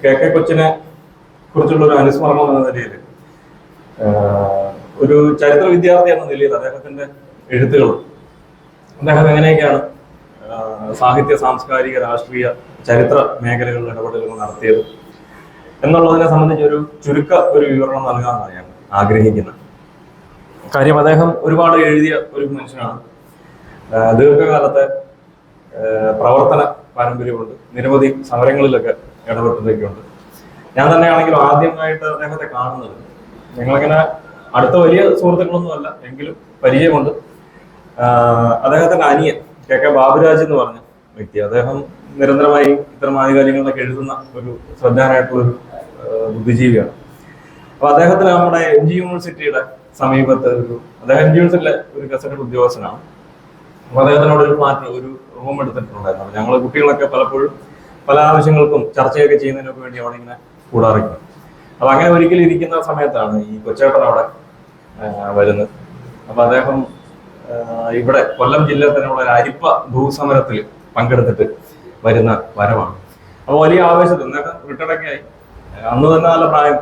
K കൊച്ചിനെ കുറിച്ചുള്ള ഒരു അനുസ്മരണം എന്ന നിലയിൽ ഒരു ചരിത്ര വിദ്യാർത്ഥി എന്ന നിലയിൽ അദ്ദേഹത്തിന്റെ എഴുത്തുകൾ അദ്ദേഹം എങ്ങനെയൊക്കെയാണ് സാഹിത്യ സാംസ്കാരിക രാഷ്ട്രീയ ചരിത്ര മേഖലകളിൽ ഇടപെടലുകൾ നടത്തിയത് എന്നുള്ളതിനെ സംബന്ധിച്ച് ഒരു വിവരണം നൽകാനാണ് ഞാൻ ആഗ്രഹിക്കുന്നത്. കാര്യം അദ്ദേഹം ഒരുപാട് എഴുതിയ ഒരു മനുഷ്യനാണ്. ദീർഘകാലത്തെ പ്രവർത്തന പാരമ്പര്യമുണ്ട്. നിരവധി സമരങ്ങളിലൊക്കെ ഇടപെട്ടതൊക്കെയുണ്ട്. ഞാൻ തന്നെയാണെങ്കിലും ആദ്യമായിട്ട് അദ്ദേഹത്തെ കാണുന്നത്, ഞങ്ങളിങ്ങനെ അടുത്ത വലിയ സുഹൃത്തുക്കളൊന്നുമല്ല എങ്കിലും പരിചയമുണ്ട്. അദ്ദേഹത്തിന്റെ അനിയൻ കെ ബാബുരാജ് എന്ന് പറഞ്ഞ വ്യക്തി, അദ്ദേഹം നിരന്തരമായി ഇത്തരം ആനുകാലികളിലൊക്കെ എഴുതുന്ന ഒരു ശ്രദ്ധാനായിട്ടുള്ളൊരു ബുദ്ധിജീവിയാണ്. അപ്പൊ അദ്ദേഹത്തിന് നമ്മുടെ MG യൂണിവേഴ്സിറ്റിയുടെ സമീപത്ത് അദ്ദേഹം MG യൂണിവേഴ്സിറ്റിയിലെ ഒരു ഗസറ്റഡ് ഉദ്യോഗസ്ഥനാണ്. അപ്പൊ അദ്ദേഹത്തിനോട് ഒരു റൂം എടുത്തിട്ടുണ്ടായിരുന്നു. ഞങ്ങൾ കുട്ടികളൊക്കെ പലപ്പോഴും പല ആവശ്യങ്ങൾക്കും ചർച്ചയൊക്കെ ചെയ്യുന്നതിനൊക്കെ വേണ്ടി അവിടെ ഇങ്ങനെ കൂടാറിക്കും. അപ്പൊ അങ്ങനെ ഒരിക്കലും ഇരിക്കുന്ന സമയത്താണ് ഈ കൊച്ചേട്ടൻ അവിടെ വരുന്നത്. അപ്പൊ അദ്ദേഹം ഇവിടെ കൊല്ലം ജില്ലയിൽ തന്നെയുള്ള ഒരു അരിപ്പ ഭൂസമരത്തിൽ പങ്കെടുത്തിട്ട് വരുന്ന വരവാണ്. അപ്പൊ വലിയ ആവേശത്തിൽ അദ്ദേഹം റിട്ടയർഡൊക്കെ ആയി. അന്ന് തന്നെ നല്ല പ്രായം,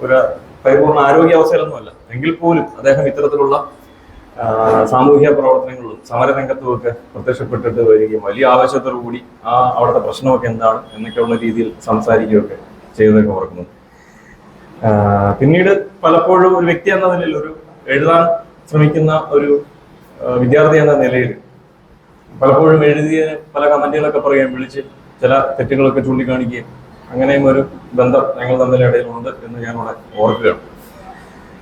ഒരു പരിപൂർണ ആരോഗ്യാവസ്ഥയിലൊന്നുമല്ല എങ്കിൽ പോലും അദ്ദേഹം ഇത്തരത്തിലുള്ള സാമൂഹ്യ പ്രവർത്തനങ്ങളിലും സമരരംഗത്തും ഒക്കെ പ്രത്യക്ഷപ്പെട്ടിട്ട് വരികയും വലിയ ആവേശത്തോടു കൂടി അവിടുത്തെ പ്രശ്നമൊക്കെ എന്താണ് എന്നൊക്കെയുള്ള രീതിയിൽ സംസാരിക്കുകയൊക്കെ ചെയ്തതൊക്കെ ഓർക്കുന്നു. പിന്നീട് പലപ്പോഴും ഒരു വ്യക്തി എന്ന നിലയിൽ, ഒരു എഴുതാൻ ശ്രമിക്കുന്ന ഒരു വിദ്യാർത്ഥി എന്ന നിലയിൽ പലപ്പോഴും എഴുതിയ പല കമന്റുകളൊക്കെ പറയുകയും വിളിച്ച് ചില തെറ്റുകളൊക്കെ ചൂണ്ടിക്കാണിക്കുകയും അങ്ങനെയും ഒരു ബന്ധം ഞങ്ങൾ തമ്മിലിടയിലുണ്ട് എന്ന് ഞാനിവിടെ ഓർക്കുകയാണ്.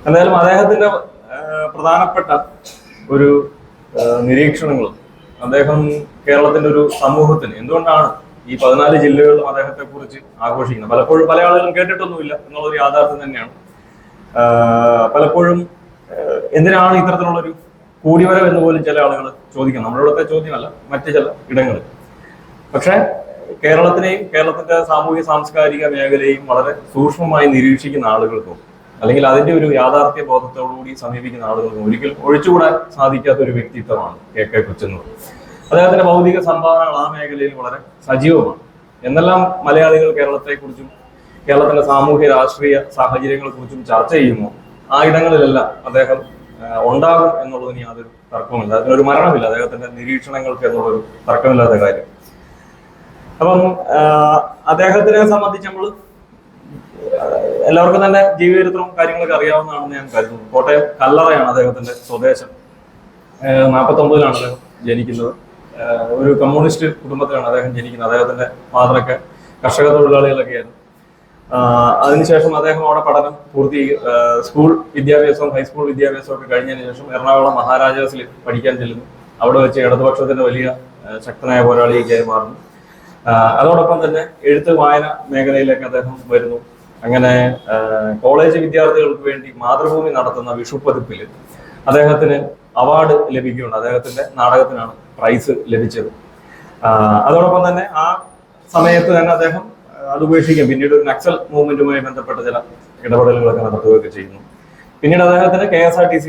എന്തായാലും അദ്ദേഹത്തിന്റെ പ്രധാനപ്പെട്ട ഒരു നിരീക്ഷണങ്ങളും അദ്ദേഹം കേരളത്തിന്റെ ഒരു സമൂഹത്തിന് എന്തുകൊണ്ടാണ് ഈ 14 ജില്ലകളിലും അദ്ദേഹത്തെ കുറിച്ച് ആഘോഷിക്കുന്നത്, പലപ്പോഴും പല ആളുകളും കേട്ടിട്ടൊന്നുമില്ല എന്നുള്ളൊരു യാഥാർത്ഥ്യം തന്നെയാണ്. പലപ്പോഴും എന്തിനാണ് ഇത്തരത്തിലുള്ളൊരു കൂടിവരവ് എന്ന് പോലും ചില ആളുകൾ ചോദിക്കണം. നമ്മളിവിടുത്തെ ചോദ്യമല്ല, മറ്റു ചില ഇടങ്ങളിൽ. പക്ഷെ കേരളത്തിനെയും കേരളത്തിന്റെ സാമൂഹ്യ സാംസ്കാരിക മേഖലയെയും വളരെ സൂക്ഷ്മമായി നിരീക്ഷിക്കുന്ന ആളുകൾക്കും അല്ലെങ്കിൽ അതിന്റെ ഒരു യാഥാർത്ഥ്യ ബോധത്തോടുകൂടി സമീപിക്കുന്ന ആളുകൾക്കും ഒരിക്കലും ഒഴിച്ചുകൂടാൻ സാധിക്കാത്ത ഒരു വ്യക്തിത്വമാണ് കെ കൊച്ചെന്നത്. അദ്ദേഹത്തിന്റെ ഭൗതിക സംഭാവനകൾ ആ മേഖലയിൽ വളരെ സജീവമാണ്. എന്നെല്ലാം മലയാളികൾ കേരളത്തെക്കുറിച്ചും കേരളത്തിന്റെ സാമൂഹ്യ രാഷ്ട്രീയ സാഹചര്യങ്ങളെ കുറിച്ചും ചർച്ച ചെയ്യുമ്പോൾ ആ ഇടങ്ങളിലെല്ലാം അദ്ദേഹം ഉണ്ടാകും എന്നുള്ളതിന് യാതൊരു തർക്കമില്ല. അതിനൊരു മരണമില്ല അദ്ദേഹത്തിന്റെ നിരീക്ഷണങ്ങൾക്ക് എന്നുള്ളൊരു തർക്കമില്ലാത്ത കാര്യം. അപ്പം അദ്ദേഹത്തിനെ സംബന്ധിച്ച് നമ്മൾ എല്ലാവർക്കും തന്നെ ജീവചരിത്രവും കാര്യങ്ങളൊക്കെ അറിയാവുന്നതാണെന്ന് ഞാൻ കരുതുന്നു. കോട്ടയം കല്ലറയാണ് അദ്ദേഹത്തിന്റെ സ്വദേശം. 49-ലാണ് അദ്ദേഹം ജനിക്കുന്നത്. ഒരു കമ്മ്യൂണിസ്റ്റ് കുടുംബത്തിലാണ് അദ്ദേഹം ജനിക്കുന്നത്. അദ്ദേഹത്തിന്റെ ഫാദറൊക്കെ കർഷക തൊഴിലാളികളൊക്കെയായിരുന്നു. അതിനുശേഷം അദ്ദേഹം അവിടെ പഠനം സ്കൂൾ വിദ്യാഭ്യാസവും ഹൈസ്കൂൾ വിദ്യാഭ്യാസവും ഒക്കെ കഴിഞ്ഞതിന് ശേഷം എറണാകുളം മഹാരാജാസിൽ പഠിക്കാൻ ചെല്ലുന്നു. അവിടെ വെച്ച് ഇടതുപക്ഷത്തിന്റെ വലിയ ശക്തനായ പോരാളിയൊക്കെയായി മാറുന്നു. അതോടൊപ്പം തന്നെ എഴുത്ത് വായന മേഖലയിലേക്ക് അദ്ദേഹം വരുന്നു. അങ്ങനെ കോളേജ് വിദ്യാർത്ഥികൾക്ക് വേണ്ടി മാതൃഭൂമി നടത്തുന്ന വിഷുപ്പതിപ്പിൽ അദ്ദേഹത്തിന് അവാർഡ് ലഭിക്കുകയുണ്ട്. അദ്ദേഹത്തിന്റെ നാടകത്തിനാണ് പ്രൈസ് ലഭിച്ചത്. അതോടൊപ്പം തന്നെ ആ സമയത്ത് തന്നെ അദ്ദേഹം അത് ഉപേക്ഷിക്കും. പിന്നീട് ഒരു നക്സൽ മൂവ്മെന്റുമായി ബന്ധപ്പെട്ട ചില ഇടപെടലുകളൊക്കെ നടത്തുകയൊക്കെ ചെയ്യുന്നു. പിന്നീട് അദ്ദേഹത്തിന് KSRTC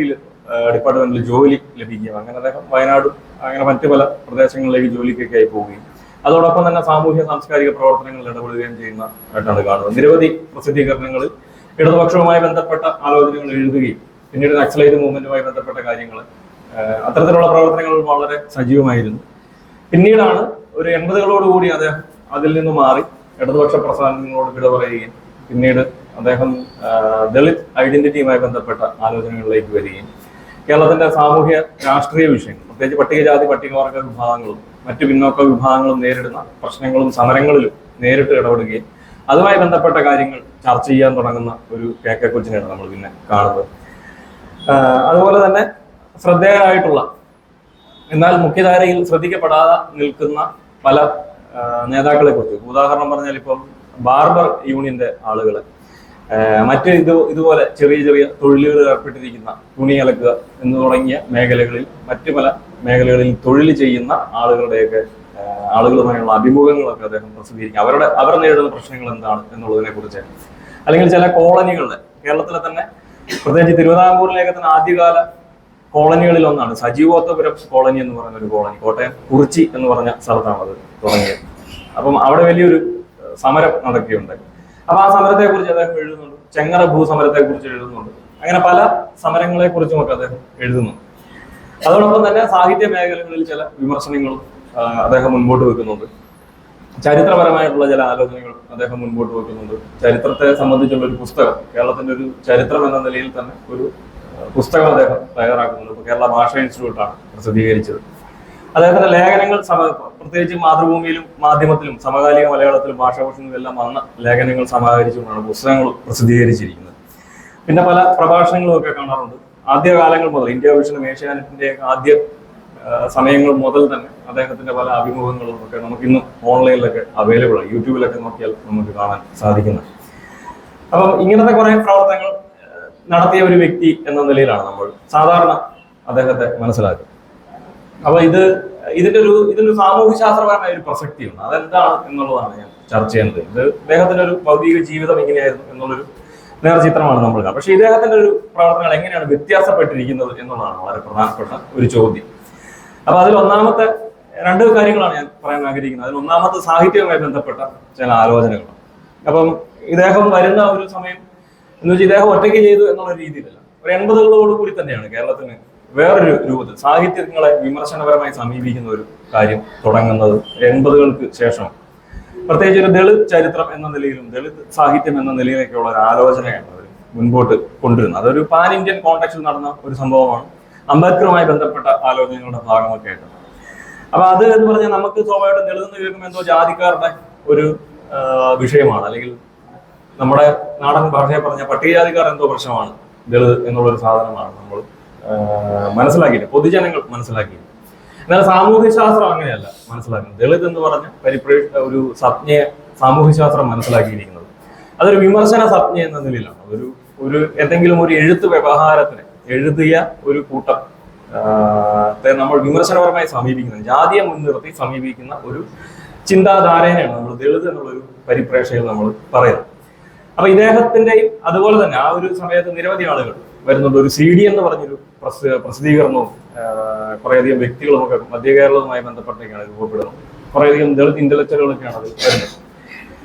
ഡിപ്പാർട്ട്മെന്റിൽ ജോലി ലഭിക്കുകയും അങ്ങനെ അദ്ദേഹം വയനാടും അങ്ങനെ മറ്റു പല പ്രദേശങ്ങളിലേക്ക് ജോലിക്കൊക്കെ ആയി പോവുകയും അതോടൊപ്പം തന്നെ സാമൂഹ്യ സാംസ്കാരിക പ്രവർത്തനങ്ങളിൽ ഇടപെടുകയും ചെയ്യുന്നതായിട്ടാണ് കാണുന്നത്. നിരവധി പ്രസിദ്ധീകരണങ്ങളിൽ ഇടതുപക്ഷവുമായി ബന്ധപ്പെട്ട ആലോചനകൾ എഴുതുകയും പിന്നീട് നക്സലൈറ്റ് മൂവ്മെന്റുമായി ബന്ധപ്പെട്ട കാര്യങ്ങൾ അത്തരത്തിലുള്ള പ്രവർത്തനങ്ങൾ വളരെ സജീവമായിരുന്നു. പിന്നീടാണ് ഒരു 80കളോടുകൂടി അദ്ദേഹം അതിൽ നിന്ന് മാറി ഇടതുപക്ഷ പ്രസ്ഥാനങ്ങളോട് വിട പറയുകയും പിന്നീട് അദ്ദേഹം ദളിത് ഐഡന്റിറ്റിയുമായി ബന്ധപ്പെട്ട ആലോചനകളിലേക്ക് വരികയും കേരളത്തിന്റെ സാമൂഹ്യ രാഷ്ട്രീയ വിഷയങ്ങൾ, പ്രത്യേകിച്ച് പട്ടികജാതി പട്ടികവർഗ വിഭാഗങ്ങളും മറ്റു പിന്നോക്ക വിഭാഗങ്ങളും നേരിടുന്ന പ്രശ്നങ്ങളും സമരങ്ങളിലും നേരിട്ട് ഇടപെടുകയും അതുമായി ബന്ധപ്പെട്ട കാര്യങ്ങൾ ചർച്ച ചെയ്യാൻ തുടങ്ങുന്ന ഒരു കെ കൊച്ചിനെയാണ് നമ്മൾ പിന്നെ കാണുന്നത്. അതുപോലെ തന്നെ ശ്രദ്ധേയരായിട്ടുള്ള എന്നാൽ മുഖ്യധാരയിൽ ശ്രദ്ധിക്കപ്പെടാതെ നിൽക്കുന്ന പല നേതാക്കളെ കുറിച്ച് ഉദാഹരണം പറഞ്ഞാൽ ഇപ്പം ബാർബർ യൂണിയന്റെ ആളുകള്, മറ്റ് ഇതുപോലെ ചെറിയ ചെറിയ തൊഴിലുകളിൽ ഏർപ്പെട്ടിരിക്കുന്ന തുണി അലക്കുക എന്ന് തുടങ്ങിയ മേഖലകളിൽ മറ്റു പല മേഖലകളിൽ തൊഴിൽ ചെയ്യുന്ന ആളുകളുമായുള്ള അഭിമുഖങ്ങളൊക്കെ അദ്ദേഹം പ്രസിദ്ധീകരിക്കും. അവർ നേരിടുന്ന പ്രശ്നങ്ങൾ എന്താണ് എന്നുള്ളതിനെ കുറിച്ച്, അല്ലെങ്കിൽ ചില കോളനികളുടെ കേരളത്തിലെ തന്നെ പ്രത്യേകിച്ച് തിരുവിതാംകൂറിലേക്ക് തന്നെ ആദ്യകാല കോളനികളിൽ ഒന്നാണ് സജീവോത്തപുരം കോളനി എന്ന് പറയുന്ന ഒരു കോളനി. കോട്ടയം കുറിച്ചി എന്ന് പറഞ്ഞ സ്ഥലത്താണ് അത് തുടങ്ങിയത്. അപ്പം അവിടെ വലിയൊരു സമരം നടക്കുകയുണ്ടായി. അപ്പൊ ആ സമരത്തെ കുറിച്ച് അദ്ദേഹം എഴുതുന്നുണ്ട്, ചെങ്ങറ ഭൂസമരത്തെ കുറിച്ച് എഴുതുന്നുണ്ട്, അങ്ങനെ പല സമരങ്ങളെ കുറിച്ചുമൊക്കെ അദ്ദേഹം എഴുതുന്നു. അതോടൊപ്പം തന്നെ സാഹിത്യ മേഖലകളിൽ ചില വിമർശനങ്ങളും അദ്ദേഹം മുൻപോട്ട് വെക്കുന്നുണ്ട്. ചരിത്രപരമായിട്ടുള്ള ചില ആലോചനകൾ അദ്ദേഹം മുൻപോട്ട് വെക്കുന്നുണ്ട്. ചരിത്രത്തെ സംബന്ധിച്ചുള്ള ഒരു പുസ്തകം, കേരളത്തിന്റെ ഒരു ചരിത്രം എന്ന നിലയിൽ തന്നെ ഒരു പുസ്തകം അദ്ദേഹം തയ്യാറാക്കുന്നുണ്ട്. ഇപ്പൊ കേരള ഭാഷാ ഇൻസ്റ്റിറ്റ്യൂട്ടാണ് പ്രസിദ്ധീകരിച്ചത്. അദ്ദേഹത്തിന്റെ ലേഖനങ്ങൾ പ്രത്യേകിച്ച് മാതൃഭൂമിയിലും മാധ്യമത്തിലും സമകാലിക മലയാളത്തിലും ഭാഷാഭൂഷണിലും എല്ലാം വന്ന ലേഖനങ്ങൾ സമാഹരിച്ചുകൊണ്ടാണ് പുസ്തകങ്ങൾ പ്രസിദ്ധീകരിച്ചിരിക്കുന്നത്. പിന്നെ പല പ്രഭാഷണങ്ങളും ഒക്കെ കാണാറുണ്ട്. ആദ്യകാലങ്ങൾ മുതൽ ഇന്ത്യ വിഷനും ഏഷ്യാനെറ്റിന്റെ ആദ്യ സമയങ്ങൾ മുതൽ തന്നെ അദ്ദേഹത്തിന്റെ പല അഭിമുഖങ്ങളും ഒക്കെ നമുക്ക് ഇന്നും ഓൺലൈനിലൊക്കെ അവൈലബിൾ ആണ്. യൂട്യൂബിലൊക്കെ നോക്കിയാൽ നമുക്ക് കാണാൻ സാധിക്കുന്നത്. അപ്പം ഇങ്ങനത്തെ കുറെ പ്രവർത്തനങ്ങൾ നടത്തിയ ഒരു വ്യക്തി എന്ന നിലയിലാണ് നമ്മൾ സാധാരണ അദ്ദേഹത്തെ മനസ്സിലാക്കുക. അപ്പൊ ഇതിനൊരു സാമൂഹ്യശാസ്ത്രപരമായ ഒരു പ്രസക്തിയുണ്ട്. അതെന്താണ് എന്നുള്ളതാണ് ഞാൻ ചർച്ച ചെയ്യുന്നത്. ഇത് അദ്ദേഹത്തിന്റെ ഒരു ഭൗതിക ജീവിതം എങ്ങനെയായിരുന്നു എന്നുള്ളൊരു നേർചിത്രമാണ് നമ്മൾ കാണുന്നത്. പക്ഷെ ഇദ്ദേഹത്തിന്റെ ഒരു പ്രവർത്തനങ്ങൾ എങ്ങനെയാണ് വ്യത്യാസപ്പെട്ടിരിക്കുന്നത് എന്നുള്ളതാണ് വളരെ പ്രധാനപ്പെട്ട ഒരു ചോദ്യം. അപ്പൊ അതിൽ ഒന്നാമത്തെ രണ്ട് കാര്യങ്ങളാണ് ഞാൻ പറയാൻ ആഗ്രഹിക്കുന്നത്. അതിൽ ഒന്നാമത്തെ സാഹിത്യവുമായി ബന്ധപ്പെട്ട ചില ആലോചനകളാണ്. അപ്പം ഇദ്ദേഹം വരുന്ന ഒരു സമയം എന്ന് വെച്ചാൽ ഇദ്ദേഹം ഒറ്റയ്ക്ക് ചെയ്തു എന്നുള്ള രീതിയിലല്ല, ഒരു 80കളോട് കൂടി തന്നെയാണ് കേരളത്തിന് വേറൊരു രൂപത്തിൽ സാഹിത്യങ്ങളെ വിമർശനപരമായി സമീപിക്കുന്ന ഒരു കാര്യം തുടങ്ങുന്നത് 80കൾക്ക് ശേഷം. പ്രത്യേകിച്ച് ഒരു ദളിത് ചരിത്രം എന്ന നിലയിലും ദളിത് സാഹിത്യം എന്ന നിലയിലേക്കുള്ള ഒരു ആലോചനയാണ് അവർ മുൻപോട്ട് കൊണ്ടുവരുന്നത്. അതൊരു പാൻ ഇന്ത്യൻ കോണ്ടെക്സ്റ്റിൽ നടന്ന ഒരു സംഭവമാണ്. അംബേദ്കറുമായി ബന്ധപ്പെട്ട ആലോചനകളുടെ ഭാഗമൊക്കെ ആയിട്ട്. അപ്പൊ അത് എന്ന് പറഞ്ഞാൽ നമുക്ക് സ്വാഭാവികമായിട്ടും ദളിതെന്ന് കേൾക്കുമ്പോൾ എന്തോ ജാതിക്കാരുടെ ഒരു വിഷയമാണ്, അല്ലെങ്കിൽ നമ്മുടെ നാടൻ ഭാഷയെ പറഞ്ഞ പട്ടികജാതിക്കാർ എന്തോ പ്രശ്നമാണ് ദളിത് എന്നുള്ളൊരു സാധനമാണ് നമ്മൾ മനസ്സിലാക്കിയിട്ട് പൊതുജനങ്ങൾ മനസ്സിലാക്കിയത്. എന്നാൽ സാമൂഹ്യശാസ്ത്രം അങ്ങനെയല്ല മനസ്സിലാക്കുന്നത്. ദളിത് എന്ന് പറഞ്ഞ ഒരു സംജ്ഞയെ സാമൂഹ്യശാസ്ത്രം മനസ്സിലാക്കിയിരിക്കുന്നത് അതൊരു വിമർശന സംജ്ഞ എന്ന നിലയിലാണ്. ഒരു എന്തെങ്കിലും ഒരു എഴുത്ത് വ്യവഹാരത്തിന് എഴുതിയ ഒരു കൂട്ടം നമ്മൾ വിമർശനപരമായി സമീപിക്കുന്നത്, ജാതിയെ മുൻനിർത്തി സമീപിക്കുന്ന ഒരു ചിന്താധാരയാണ് നമ്മൾ ദളിത് എന്നുള്ളൊരു പരിപ്രേക്ഷയിൽ നമ്മൾ പറയുന്നത്. അപ്പൊ ഇദ്ദേഹത്തിന്റെയും അതുപോലെ തന്നെ ആ ഒരു സമയത്ത് നിരവധി ആളുകൾ വരുന്നുണ്ട്. ഒരു CD എന്ന് പറഞ്ഞൊരു പ്രസിദ്ധീകരണവും കുറേയധികം വ്യക്തികളും ഒക്കെ മധ്യ കേരളവുമായി ബന്ധപ്പെട്ടൊക്കെയാണ് രൂപപ്പെടുന്നത്. കുറേയധികം ദളിത് ഇന്റലക്ച്വലുകളൊക്കെയാണ് അത് വരുന്നത്.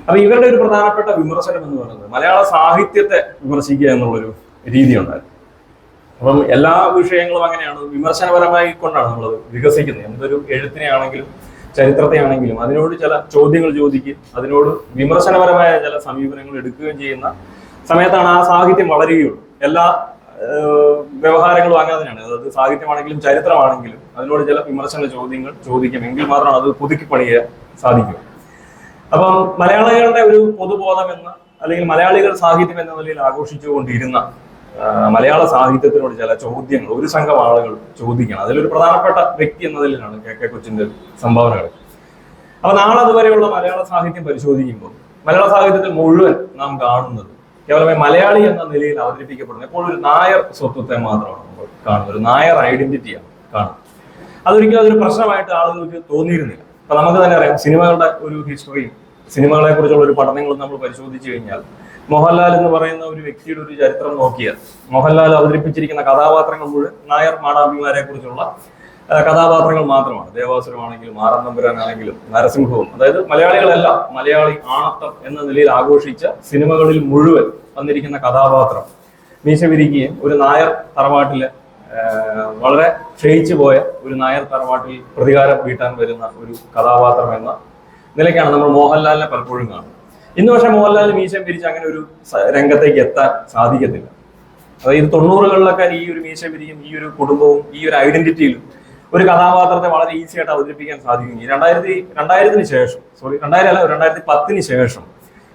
അപ്പൊ ഇവരുടെ ഒരു പ്രധാനപ്പെട്ട വിമർശനം എന്ന് പറയുന്നത് മലയാള സാഹിത്യത്തെ വിമർശിക്കുക എന്നുള്ളൊരു രീതി ഉണ്ടായിരുന്നു. അപ്പം എല്ലാ വിഷയങ്ങളും അങ്ങനെയാണ്, വിമർശനപരമായി കൊണ്ടാണ് നമ്മൾ വികസിക്കുന്നത്. എന്തൊരു എഴുത്തിനെ ആണെങ്കിലും ചരിത്രത്തെ ആണെങ്കിലും അതിനോട് ചില ചോദ്യങ്ങൾ ചോദിക്കുകയും അതിനോട് വിമർശനപരമായ ചില സമീപനങ്ങൾ എടുക്കുകയും ചെയ്യുന്ന സമയത്താണ് ആ സാഹിത്യം വളരുകയുള്ളൂ. എല്ലാ വ്യവഹാരങ്ങളും അങ്ങനെ തന്നെയാണ്. അതായത് സാഹിത്യമാണെങ്കിലും ചരിത്രമാണെങ്കിലും അതിനോട് ചില വിമർശന ചോദ്യങ്ങൾ ചോദിക്കുമെങ്കിൽ മാത്രമാണ് അത് പുതുക്കി പണിയാൻ സാധിക്കുക. അപ്പം മലയാളികളുടെ ഒരു പൊതുബോധം എന്ന അല്ലെങ്കിൽ മലയാളികൾ സാഹിത്യം എന്ന നിലയിൽ ആഘോഷിച്ചുകൊണ്ടിരുന്ന മലയാള സാഹിത്യത്തിനോട് ചില ചോദ്യങ്ങൾ ഒരു സംഘം ആളുകൾ ചോദിക്കണം. അതിലൊരു പ്രധാനപ്പെട്ട വ്യക്തി എന്ന നിലയിലാണ് KK കൊച്ചിന്റെ സംഭാവനകൾ. അപ്പൊ നാളെ അതുവരെയുള്ള മലയാള സാഹിത്യം പരിശോധിക്കുമ്പോൾ മലയാള സാഹിത്യത്തിൽ മുഴുവൻ നാം കാണുന്നത് കേവലമായി മലയാളി എന്ന നിലയിൽ അവതരിപ്പിക്കപ്പെടുന്നത് എപ്പോഴും ഒരു നായർ സ്വത്വത്തെ മാത്രമാണ് നമ്മൾ കാണുന്നത്, ഒരു നായർ ഐഡന്റിറ്റിയാണ് കാണുന്നത്. അതൊരിക്കലും അതൊരു പ്രശ്നമായിട്ട് ആളുകൾക്ക് തോന്നിയിരുന്നില്ല. അപ്പൊ നമുക്ക് തന്നെ അറിയാം, സിനിമകളുടെ ഒരു ഹിസ്റ്ററിയും സിനിമകളെ കുറിച്ചുള്ള ഒരു പഠനങ്ങളും നമ്മൾ പരിശോധിച്ചു കഴിഞ്ഞാൽ മോഹൻലാൽ എന്ന് പറയുന്ന ഒരു വ്യക്തിയുടെ ഒരു ചരിത്രം നോക്കിയാൽ മോഹൻലാൽ അവതരിപ്പിച്ചിരിക്കുന്ന കഥാപാത്രങ്ങൾ മുഴുവൻ നായർ മാടാമ്പിമാരെ കുറിച്ചുള്ള കഥാപാത്രങ്ങൾ മാത്രമാണ്. ദേവാസുരമാണെങ്കിലും ആറന്നമ്പുരാനാണെങ്കിലും നരസിംഹവും, അതായത് മലയാളികളെല്ലാം മലയാളി ആണത്തം എന്ന നിലയിൽ ആഘോഷിച്ച സിനിമകളിൽ മുഴുവൻ വന്നിരിക്കുന്ന കഥാപാത്രം മീശ വിരിക്കുകയും ഒരു നായർ തറവാട്ടില് വളരെ ക്ഷയിച്ചു പോയ ഒരു നായർ തറവാട്ടിൽ പ്രതികാരം വീട്ടാൻ വരുന്ന ഒരു കഥാപാത്രം എന്ന നിലയ്ക്കാണ് നമ്മൾ മോഹൻലാലിനെ പലപ്പോഴും കാണുന്നത്. ഇന്ന് പക്ഷേ മോഹൻലാൽ മീശം പിരിച്ച് അങ്ങനെ ഒരു രംഗത്തേക്ക് എത്താൻ സാധിക്കത്തില്ല. അതായത് 90കളിലൊക്കെ ഈ ഒരു മീശ പിരിയും ഈ ഒരു കുടുംബവും ഈ ഒരു ഐഡന്റിറ്റിയിലും ഒരു കഥാപാത്രത്തെ വളരെ ഈസി ആയിട്ട് അവതരിപ്പിക്കാൻ സാധിക്കും. 2000-ന് ശേഷം 2010-ന് ശേഷം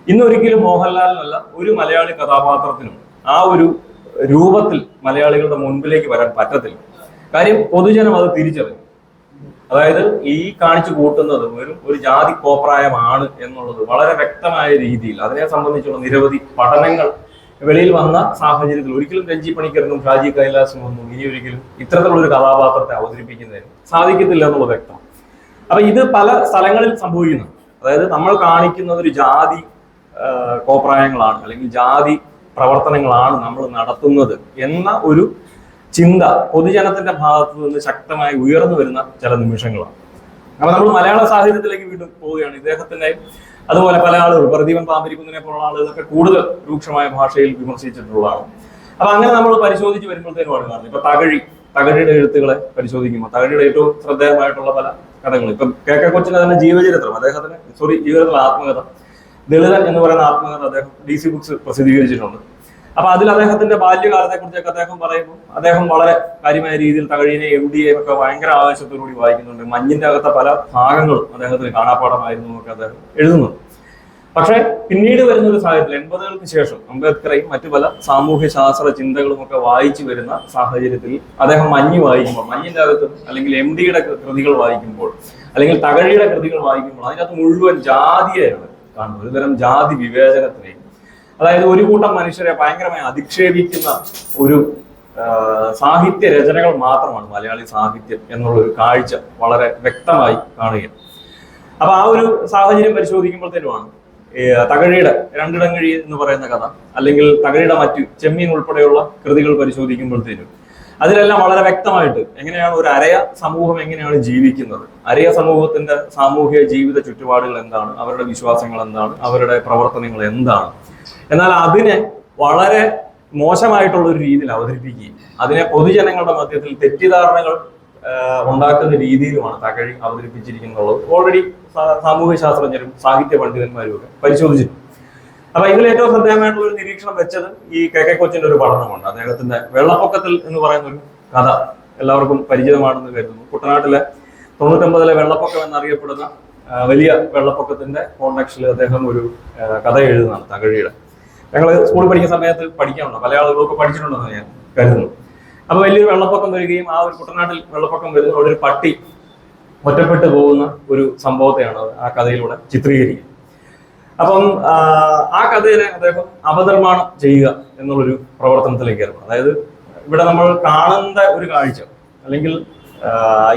ഇന്നൊരിക്കലും മോഹൻലാലിനല്ല ഒരു മലയാളി കഥാപാത്രത്തിനും ആ ഒരു രൂപത്തിൽ മലയാളികളുടെ മുൻപിലേക്ക് വരാൻ പറ്റത്തില്ല. കാര്യം പൊതുജനം അത് തിരിച്ചറിയും. അതായത് ഈ കാണിച്ചു കൂട്ടുന്നത് ഒരു ജാതി കോപ്രായമാണ് എന്നുള്ളത് വളരെ വ്യക്തമായ രീതിയിൽ അതിനെ സംബന്ധിച്ചുള്ള നിരവധി പഠനങ്ങൾ വെളിയിൽ വന്ന സാഹചര്യത്തിൽ ഒരിക്കലും രഞ്ജി പണിക്കറിനും ഷാജി കൈലാസും ഒന്നും ഇനി ഒരിക്കലും ഇത്തരത്തിലുള്ള ഒരു കഥാപാത്രത്തെ അവതരിപ്പിക്കുന്നതിന് സാധിക്കത്തില്ല എന്നുള്ളത് വ്യക്തം. അപ്പൊ ഇത് പല സ്ഥലങ്ങളിൽ സംഭവിക്കുന്നു. അതായത് നമ്മൾ കാണിക്കുന്നത് ഒരു ജാതി കോപ്രായങ്ങളാണ് അല്ലെങ്കിൽ ജാതി പ്രവർത്തനങ്ങളാണ് നമ്മൾ നടത്തുന്നത് എന്ന ഒരു ചിന്ത പൊതുജനത്തിന്റെ ഭാഗത്തു നിന്ന് ശക്തമായി ഉയർന്നു വരുന്ന ചില നിമിഷങ്ങളാണ്. അപ്പൊ നമ്മൾ മലയാള സാഹിത്യത്തിലേക്ക് വീണ്ടും പോവുകയാണ്. ഇദ്ദേഹത്തിന്റെ അതുപോലെ പല ആളുകൾ പ്രദീപൻ പാമ്പരിക്കുന്നിനെ പോലുള്ള ആളുകളൊക്കെ കൂടുതൽ രൂക്ഷമായ ഭാഷയിൽ വിമർശിച്ചിട്ടുള്ളതാണ്. അപ്പൊ അങ്ങനെ നമ്മൾ പരിശോധിച്ച് വരുമ്പോഴത്തേനുമാണ് കാണുന്നത്. ഇപ്പൊ തകഴിയുടെ എഴുത്തുകളെ പരിശോധിക്കുമ്പോൾ തകഴിയുടെ ഏറ്റവും ശ്രദ്ധേയമായിട്ടുള്ള പല കഥകൾ, ഇപ്പൊ കെ കൊച്ചിന്റെ തന്നെ ജീവചരിത്രം, അദ്ദേഹത്തിന് ജീവിതത്തിലെ ആത്മകഥ, ദളിതൻ എന്ന് പറയുന്ന ആത്മകഥ അദ്ദേഹം DC ബുക്സ് പ്രസിദ്ധീകരിച്ചിട്ടുണ്ട്. അപ്പൊ അതിൽ അദ്ദേഹത്തിന്റെ ബാല്യകാലത്തെ കുറിച്ചൊക്കെ അദ്ദേഹം പറയുമ്പോൾ അദ്ദേഹം വളരെ കാര്യമായ രീതിയിൽ തകഴിനെ MD ഒക്കെ ഭയങ്കര ആവേശത്തോടുകൂടി വായിക്കുന്നുണ്ട്. മഞ്ഞിന്റെ അകത്തെ പല ഭാഗങ്ങളും അദ്ദേഹത്തിന് കാണാപ്പാടമായിരുന്നു എന്നൊക്കെ അദ്ദേഹം എഴുതുന്നുണ്ട്. പക്ഷെ പിന്നീട് വരുന്ന ഒരു സാഹചര്യത്തിൽ 80-കൾക്ക് ശേഷം അംബേദ്കറേയും മറ്റു പല സാമൂഹ്യ ശാസ്ത്ര ചിന്തകളും ഒക്കെ വായിച്ചു വരുന്ന സാഹചര്യത്തിൽ അദ്ദേഹം മഞ്ഞ് വായിക്കുമ്പോൾ, മഞ്ഞിന്റെ അകത്ത് അല്ലെങ്കിൽ MDയുടെ കൃതികൾ വായിക്കുമ്പോൾ, അല്ലെങ്കിൽ തകഴിയുടെ കൃതികൾ വായിക്കുമ്പോൾ അതിനകത്ത് മുഴുവൻ ജാതിയെയാണ് കാണുന്നത്. ഒരുതരം ജാതി വിവേചനത്തിനെയും, അതായത് ഒരു കൂട്ടം മനുഷ്യരെ ഭയങ്കരമായി അധിക്ഷേപിക്കുന്ന ഒരു സാഹിത്യ രചനകൾ മാത്രമാണ് മലയാളി സാഹിത്യം എന്നുള്ളൊരു കാഴ്ച വളരെ വ്യക്തമായി കാണുകയാണ്. അപ്പൊ ആ ഒരു സാഹചര്യം പരിശോധിക്കുമ്പോഴത്തേനുമാണ് തകഴിയുടെ രണ്ടിടങ്ങഴി എന്ന് പറയുന്ന കഥ, അല്ലെങ്കിൽ തകഴിയുടെ മറ്റു ചെമ്മീൻ ഉൾപ്പെടെയുള്ള കൃതികൾ പരിശോധിക്കുമ്പോഴത്തേനും അതിലെല്ലാം വളരെ വ്യക്തമായിട്ട് എങ്ങനെയാണ് ഒരു അരയ സമൂഹം എങ്ങനെയാണ് ജീവിക്കുന്നത്, അരയ സമൂഹത്തിന്റെ സാമൂഹിക ജീവിത ചുറ്റുപാടുകൾ എന്താണ്, അവരുടെ വിശ്വാസങ്ങൾ എന്താണ്, അവരുടെ പ്രവർത്തനങ്ങൾ എന്താണ്, എന്നാൽ അതിനെ വളരെ മോശമായിട്ടുള്ള ഒരു രീതിയിൽ അവതരിപ്പിക്കുകയും അതിനെ പൊതുജനങ്ങളുടെ മധ്യത്തിൽ തെറ്റിദ്ധാരണകൾ ഉണ്ടാക്കുന്ന രീതിയിലുമാണ് തകഴി അവതരിപ്പിച്ചിരിക്കുന്നത്. ഓൾറെഡി സാമൂഹ്യ ശാസ്ത്രജ്ഞരും സാഹിത്യ പണ്ഡിതന്മാരും ഒക്കെ പരിശോധിച്ചിട്ടുണ്ട്. അപ്പൊ ഇതിൽ ഏറ്റവും ശ്രദ്ധേയമായിട്ടുള്ള ഒരു നിരീക്ഷണം വെച്ചത് ഈ കെ കൊച്ചിന്റെ ഒരു പഠനമുണ്ട്. അദ്ദേഹത്തിന്റെ വെള്ളപ്പൊക്കത്തിൽ എന്ന് പറയുന്ന ഒരു കഥ എല്ലാവർക്കും പരിചിതമാണെന്ന് കരുതുന്നു. കുട്ടനാട്ടിലെ 99-ലെ വെള്ളപ്പൊക്കം എന്നറിയപ്പെടുന്ന വലിയ വെള്ളപ്പൊക്കത്തിന്റെ കോണ്ടക്സ്റ്റിൽ അദ്ദേഹം ഒരു കഥ എഴുതുന്നതാണ് തകഴിയുടെ. ഞങ്ങൾ സ്കൂളിൽ പഠിക്കുന്ന സമയത്ത് പഠിക്കാറുണ്ട്, പല ആളുകളൊക്കെ പഠിച്ചിട്ടുണ്ടെന്ന് ഞാൻ കരുതുന്നു. അപ്പൊ വലിയൊരു വെള്ളപ്പൊക്കം വരികയും ആ ഒരു കുട്ടനാട്ടിൽ വെള്ളപ്പൊക്കം വരുന്ന ഒരു പട്ടി ഒറ്റപ്പെട്ടു പോകുന്ന ഒരു സംഭവത്തെയാണ് ആ കഥയിലൂടെ ചിത്രീകരിക്കുക. അപ്പം ആ കഥയെ അദ്ദേഹം അപനിർമ്മാണം ചെയ്യുക എന്നുള്ളൊരു പ്രവർത്തനത്തിലേക്ക് ഏർപ്പെടും. അതായത് ഇവിടെ നമ്മൾ കാണുന്ന ഒരു കാഴ്ച, അല്ലെങ്കിൽ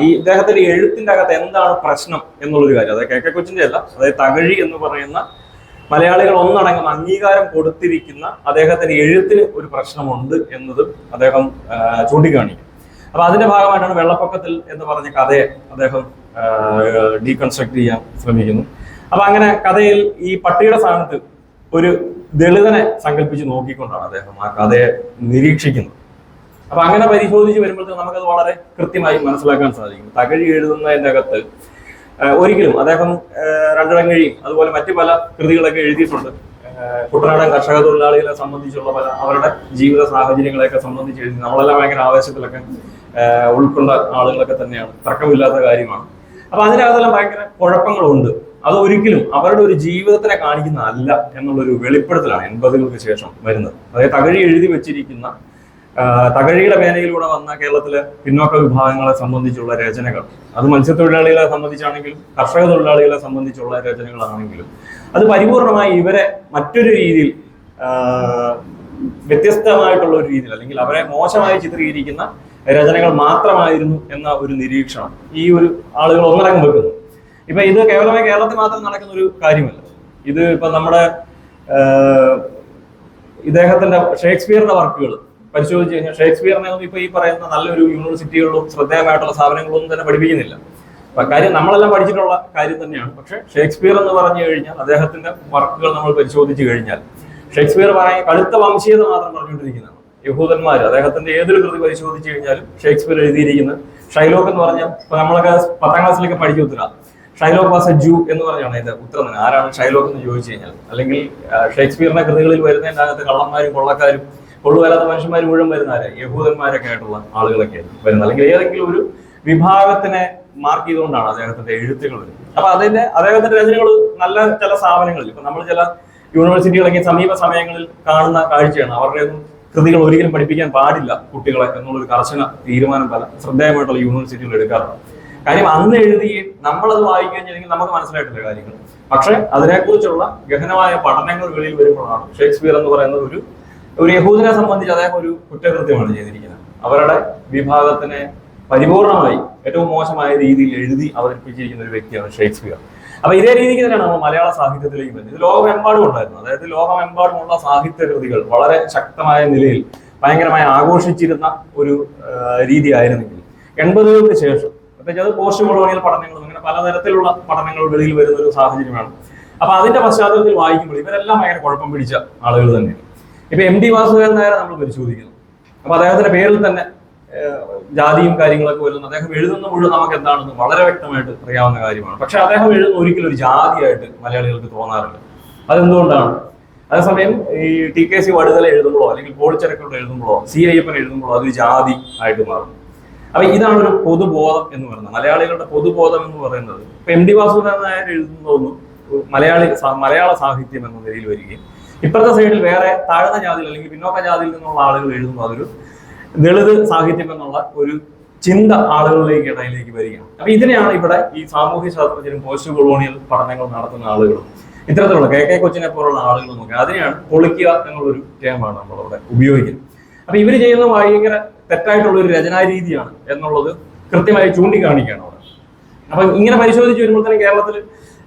ഈ ഇദ്ദേഹത്തിന്റെ എഴുത്തിന്റെ അകത്ത് എന്താണ് പ്രശ്നം എന്നുള്ളൊരു കാര്യം, അതായത് കെ കൊച്ചിന്റെ അല്ല, അതായത് തകഴി എന്ന് പറയുന്ന മലയാളികൾ ഒന്നടങ്കം അംഗീകാരം കൊടുത്തിരിക്കുന്ന അദ്ദേഹത്തിന്റെ എഴുത്തിന് ഒരു പ്രശ്നമുണ്ട് എന്നതും അദ്ദേഹം ചൂണ്ടിക്കാണിക്കും. അപ്പൊ അതിന്റെ ഭാഗമായിട്ടാണ് വെള്ളപ്പൊക്കത്തിൽ എന്ന് പറഞ്ഞ കഥയെ അദ്ദേഹം ഡീകൺസ്ട്രക്ട് ചെയ്യാൻ ശ്രമിക്കുന്നു. അപ്പൊ അങ്ങനെ കഥയിൽ ഈ പട്ടിയുടെ സ്ഥാനത്ത് ഒരു ദളിതനെ സങ്കല്പിച്ച് നോക്കിക്കൊണ്ടാണ് അദ്ദേഹം ആ കഥയെ നിരീക്ഷിക്കുന്നത്. അപ്പൊ അങ്ങനെ പരിശോധിച്ച് വരുമ്പോഴത്തേക്ക് നമുക്കത് വളരെ കൃത്യമായി മനസ്സിലാക്കാൻ സാധിക്കും. തകഴി എഴുതുന്നതിന്റെ അകത്ത് ഒരിക്കലും അദ്ദേഹം രണ്ടിടങ്ങഴിയും അതുപോലെ മറ്റു പല കൃതികളൊക്കെ എഴുതിയിട്ടുണ്ട്. കുട്ടനാടൻ കർഷക തൊഴിലാളികളെ സംബന്ധിച്ചുള്ള പല അവരുടെ ജീവിത സാഹചര്യങ്ങളെയൊക്കെ സംബന്ധിച്ച് എഴുതി നമ്മളെല്ലാം ഭയങ്കര ആവേശത്തിലൊക്കെ ഉൾക്കൊണ്ട ആളുകളൊക്കെ തന്നെയാണ്, തർക്കമില്ലാത്ത കാര്യമാണ്. അപ്പൊ അതിനകത്തെല്ലാം ഭയങ്കര കുഴപ്പങ്ങളുണ്ട്. അത് ഒരിക്കലും അവരുടെ ഒരു ജീവിതത്തിനെ കാണിക്കുന്ന അല്ല എന്നുള്ളൊരു വെളിപ്പെടുത്തലാണ് 80-കൾക്ക് ശേഷം വരുന്നത്. അതായത് തകഴി എഴുതി വെച്ചിരിക്കുന്ന തകഴിയുടെ പേനയിലൂടെ വന്ന കേരളത്തിലെ പിന്നോക്ക വിഭാഗങ്ങളെ സംബന്ധിച്ചുള്ള രചനകൾ, അത് മത്സ്യത്തൊഴിലാളികളെ സംബന്ധിച്ചാണെങ്കിലും കർഷക തൊഴിലാളികളെ സംബന്ധിച്ചുള്ള രചനകളാണെങ്കിലും അത് പരിപൂർണമായി ഇവരെ മറ്റൊരു രീതിയിൽ വ്യത്യസ്തമായിട്ടുള്ള ഒരു രീതിയിൽ, അല്ലെങ്കിൽ അവരെ മോശമായി ചിത്രീകരിക്കുന്ന രചനകൾ മാത്രമായിരുന്നു എന്ന ഒരു നിരീക്ഷണം ഈ ഒരു ആളുകൾ ഒന്നടങ്കം വെക്കുന്നു. ഇപ്പൊ ഇത് കേവലമായി കേരളത്തിൽ മാത്രം നടക്കുന്ന ഒരു കാര്യമല്ല. ഇത് ഇപ്പൊ നമ്മുടെ ഇദ്ദേഹത്തിന്റെ ഷേക്സ്പിയറിന്റെ വർക്കുകൾ പരിശോധിച്ച് കഴിഞ്ഞാൽ ഷേക്സ്പിയറിനെ ഒന്നും ഇപ്പൊ ഈ പറയുന്ന നല്ലൊരു യൂണിവേഴ്സിറ്റികളിലും ശ്രദ്ധേയമായിട്ടുള്ള സ്ഥാപനങ്ങളൊന്നും തന്നെ പഠിപ്പിക്കുന്നില്ല. അപ്പൊ കാര്യം നമ്മളെല്ലാം പഠിച്ചിട്ടുള്ള കാര്യം തന്നെയാണ്. പക്ഷെ ഷേക്സ്പിയർ എന്ന് പറഞ്ഞു കഴിഞ്ഞാൽ അദ്ദേഹത്തിന്റെ വർക്കുകൾ നമ്മൾ പരിശോധിച്ചു കഴിഞ്ഞാൽ ഷേക്സ്പിയർ പറയുന്ന കടുത്ത വംശീയത മാത്രം പറഞ്ഞുകൊണ്ടിരിക്കുന്നതാണ്. യഹൂദന്മാർ അദ്ദേഹത്തിന്റെ ഏതൊരു കൃതി പരിശോധിച്ചു കഴിഞ്ഞാലും ഷേക്സ്പിയർ എഴുതിയിരിക്കുന്നത് ഷൈലോക്ക് എന്ന് പറഞ്ഞാൽ ഇപ്പൊ നമ്മളൊക്കെ 10ാം ക്ലാസ്സിലേക്ക് പഠിച്ചു ഉത്തര ഷൈലോക്ക് വാസ് എ ജൂ എന്ന് പറഞ്ഞാണ് അതിന്റെ ഉത്തരം തന്നെ. ആരാണ് ഷൈലോക്ക് എന്ന് ചോദിച്ചു കഴിഞ്ഞാൽ, അല്ലെങ്കിൽ ഷേക്സ്പിയറിന്റെ കൃതികളിൽ വരുന്നതിന്റെ അകത്ത് കള്ളന്മാരും കൊള്ളക്കാരും കൊള്ളുവരാത്ത മനുഷ്യന്മാർ മുഴുവൻ വരുന്നവരെ യഹൂദന്മാരൊക്കെ ആയിട്ടുള്ള ആളുകളൊക്കെ വരുന്നത്, അല്ലെങ്കിൽ ഏതെങ്കിലും ഒരു വിഭാഗത്തിനെ മാർക്ക് ചെയ്തുകൊണ്ടാണ് അദ്ദേഹത്തിന്റെ എഴുത്തുകൾ വരുന്നത്. അപ്പൊ അദ്ദേഹത്തിന്റെ രചനകൾ നല്ല ചില സ്ഥാപനങ്ങളിൽ ഇപ്പൊ നമ്മൾ ചില യൂണിവേഴ്സിറ്റികളൊക്കെ സമീപ സമയങ്ങളിൽ കാണുന്ന കാഴ്ചയാണ്. അവരുടെയൊന്നും കൃതികൾ ഒരിക്കലും പഠിപ്പിക്കാൻ പാടില്ല കുട്ടികളെ എന്നുള്ളൊരു കർശന തീരുമാനം പല ശ്രദ്ധേയമായിട്ടുള്ള യൂണിവേഴ്സിറ്റികൾ എടുക്കാറുണ്ട്. കാര്യം അന്ന് എഴുതുകയും നമ്മളത് വായിക്കുകയും ചെയ്തെങ്കിൽ നമുക്ക് മനസ്സിലായിട്ടില്ല കാര്യങ്ങൾ. പക്ഷെ അതിനെക്കുറിച്ചുള്ള ഗഹനമായ പഠനങ്ങൾ വെളിയിൽ വരുമ്പോഴാണ് ഷേക്സ്പിയർ എന്ന് പറയുന്ന ഒരു യഹൂദനെ സംബന്ധിച്ച് അദ്ദേഹം ഒരു കുറ്റകൃത്യമാണ് ചെയ്തിരിക്കുന്നത്. അവരുടെ വിഭാഗത്തിനെ പരിപൂർണമായി ഏറ്റവും മോശമായ രീതിയിൽ എഴുതി അവതരിപ്പിച്ചിരിക്കുന്ന ഒരു വ്യക്തിയാണ് ഷേക്സ്പിയർ. അപ്പൊ ഇതേ രീതിക്ക് തന്നെയാണ് നമ്മൾ മലയാള സാഹിത്യത്തിലേക്ക് വരുന്നത്. ഇത് ലോകമെമ്പാടും ഉണ്ടായിരുന്നു. അതായത് ലോകമെമ്പാടുമുള്ള സാഹിത്യ കൃതികൾ വളരെ ശക്തമായ നിലയിൽ ഭയങ്കരമായി ആഘോഷിച്ചിരുന്ന ഒരു രീതി ആയിരുന്നെങ്കിൽ 80-കൾക്ക് ശേഷം പ്രത്യേകിച്ച് അത് പോസ്റ്റ് കൊളോണിയൽ പഠനങ്ങളും അങ്ങനെ പലതരത്തിലുള്ള പഠനങ്ങൾ വെളിയിൽ വരുന്ന ഒരു സാഹചര്യമാണ്. അപ്പൊ അതിന്റെ പശ്ചാത്തലത്തിൽ വായിക്കുമ്പോൾ ഇവരെല്ലാം ഭയങ്കര കുഴപ്പം പിടിച്ച ആളുകൾ തന്നെയാണ്. ഇപ്പൊ എം ടി വാസുദേവൻ നായരെ നമ്മൾ പരിശോധിക്കുന്നു. അപ്പൊ അദ്ദേഹത്തിന്റെ പേരിൽ തന്നെ ജാതിയും കാര്യങ്ങളൊക്കെ വരുന്നു. അദ്ദേഹം എഴുതുന്ന മുഴുവൻ നമുക്ക് എന്താണെന്ന് വളരെ വ്യക്തമായിട്ട് അറിയാവുന്ന കാര്യമാണ്. പക്ഷെ അദ്ദേഹം എഴുതുന്ന ഒരിക്കലും ഒരു ജാതിയായിട്ട് മലയാളികൾക്ക് തോന്നാറില്ല. അതെന്തുകൊണ്ടാണ്? അതേസമയം ഈ TKC വടുതല എഴുതുമ്പോഴോ അല്ലെങ്കിൽ പോളിച്ചരക്കോട് എഴുതുമ്പോഴോ അയ്യപ്പൻ എഴുതുമ്പോഴോ അതൊരു ജാതി ആയിട്ട് മാറും. അപ്പൊ ഇതാണ് ഒരു പൊതുബോധം എന്ന് പറയുന്നത്, മലയാളികളുടെ പൊതുബോധം എന്ന് പറയുന്നത്. ഇപ്പൊ എം ടി വാസുദേവൻ നായർ എഴുതുന്നതൊന്നും മലയാള സാഹിത്യം എന്ന നിലയിൽ വരികയും ഇപ്പുറത്തെ സൈഡിൽ വേറെ താഴ്ന്ന ജാതിയിൽ അല്ലെങ്കിൽ പിന്നോക്ക ജാതിയിൽ നിന്നുള്ള ആളുകൾ എഴുതുമ്പോൾ അതൊരു ദളിത് സാഹിത്യം എന്നുള്ള ഒരു ചിന്ത ആളുകളിലേക്ക് ഇടയിലേക്ക് വരികയാണ്. അപ്പൊ ഇതിനെയാണ് ഇവിടെ ഈ സാമൂഹ്യ ശാസ്ത്രജ്ഞരും പോസ്റ്റ് കൊളോണിയൽ പഠനങ്ങൾ നടത്തുന്ന ആളുകളും ഇത്തരത്തിലുള്ള KK കൊച്ചിനെ പോലുള്ള ആളുകൾ നോക്കുക, അതിനെയാണ് പൊളിക്കുക എന്നുള്ളൊരു ടേമാണ് നമ്മളവിടെ ഉപയോഗിക്കുന്നത്. അപ്പൊ ഇവർ ചെയ്യുന്ന ഭയങ്കര തെറ്റായിട്ടുള്ള ഒരു രചനാ രീതിയാണ് എന്നുള്ളത് കൃത്യമായി ചൂണ്ടിക്കാണിക്കുകയാണ് അവിടെ. അപ്പൊ ഇങ്ങനെ പരിശോധിച്ച് വരുമ്പോൾ തന്നെ കേരളത്തിൽ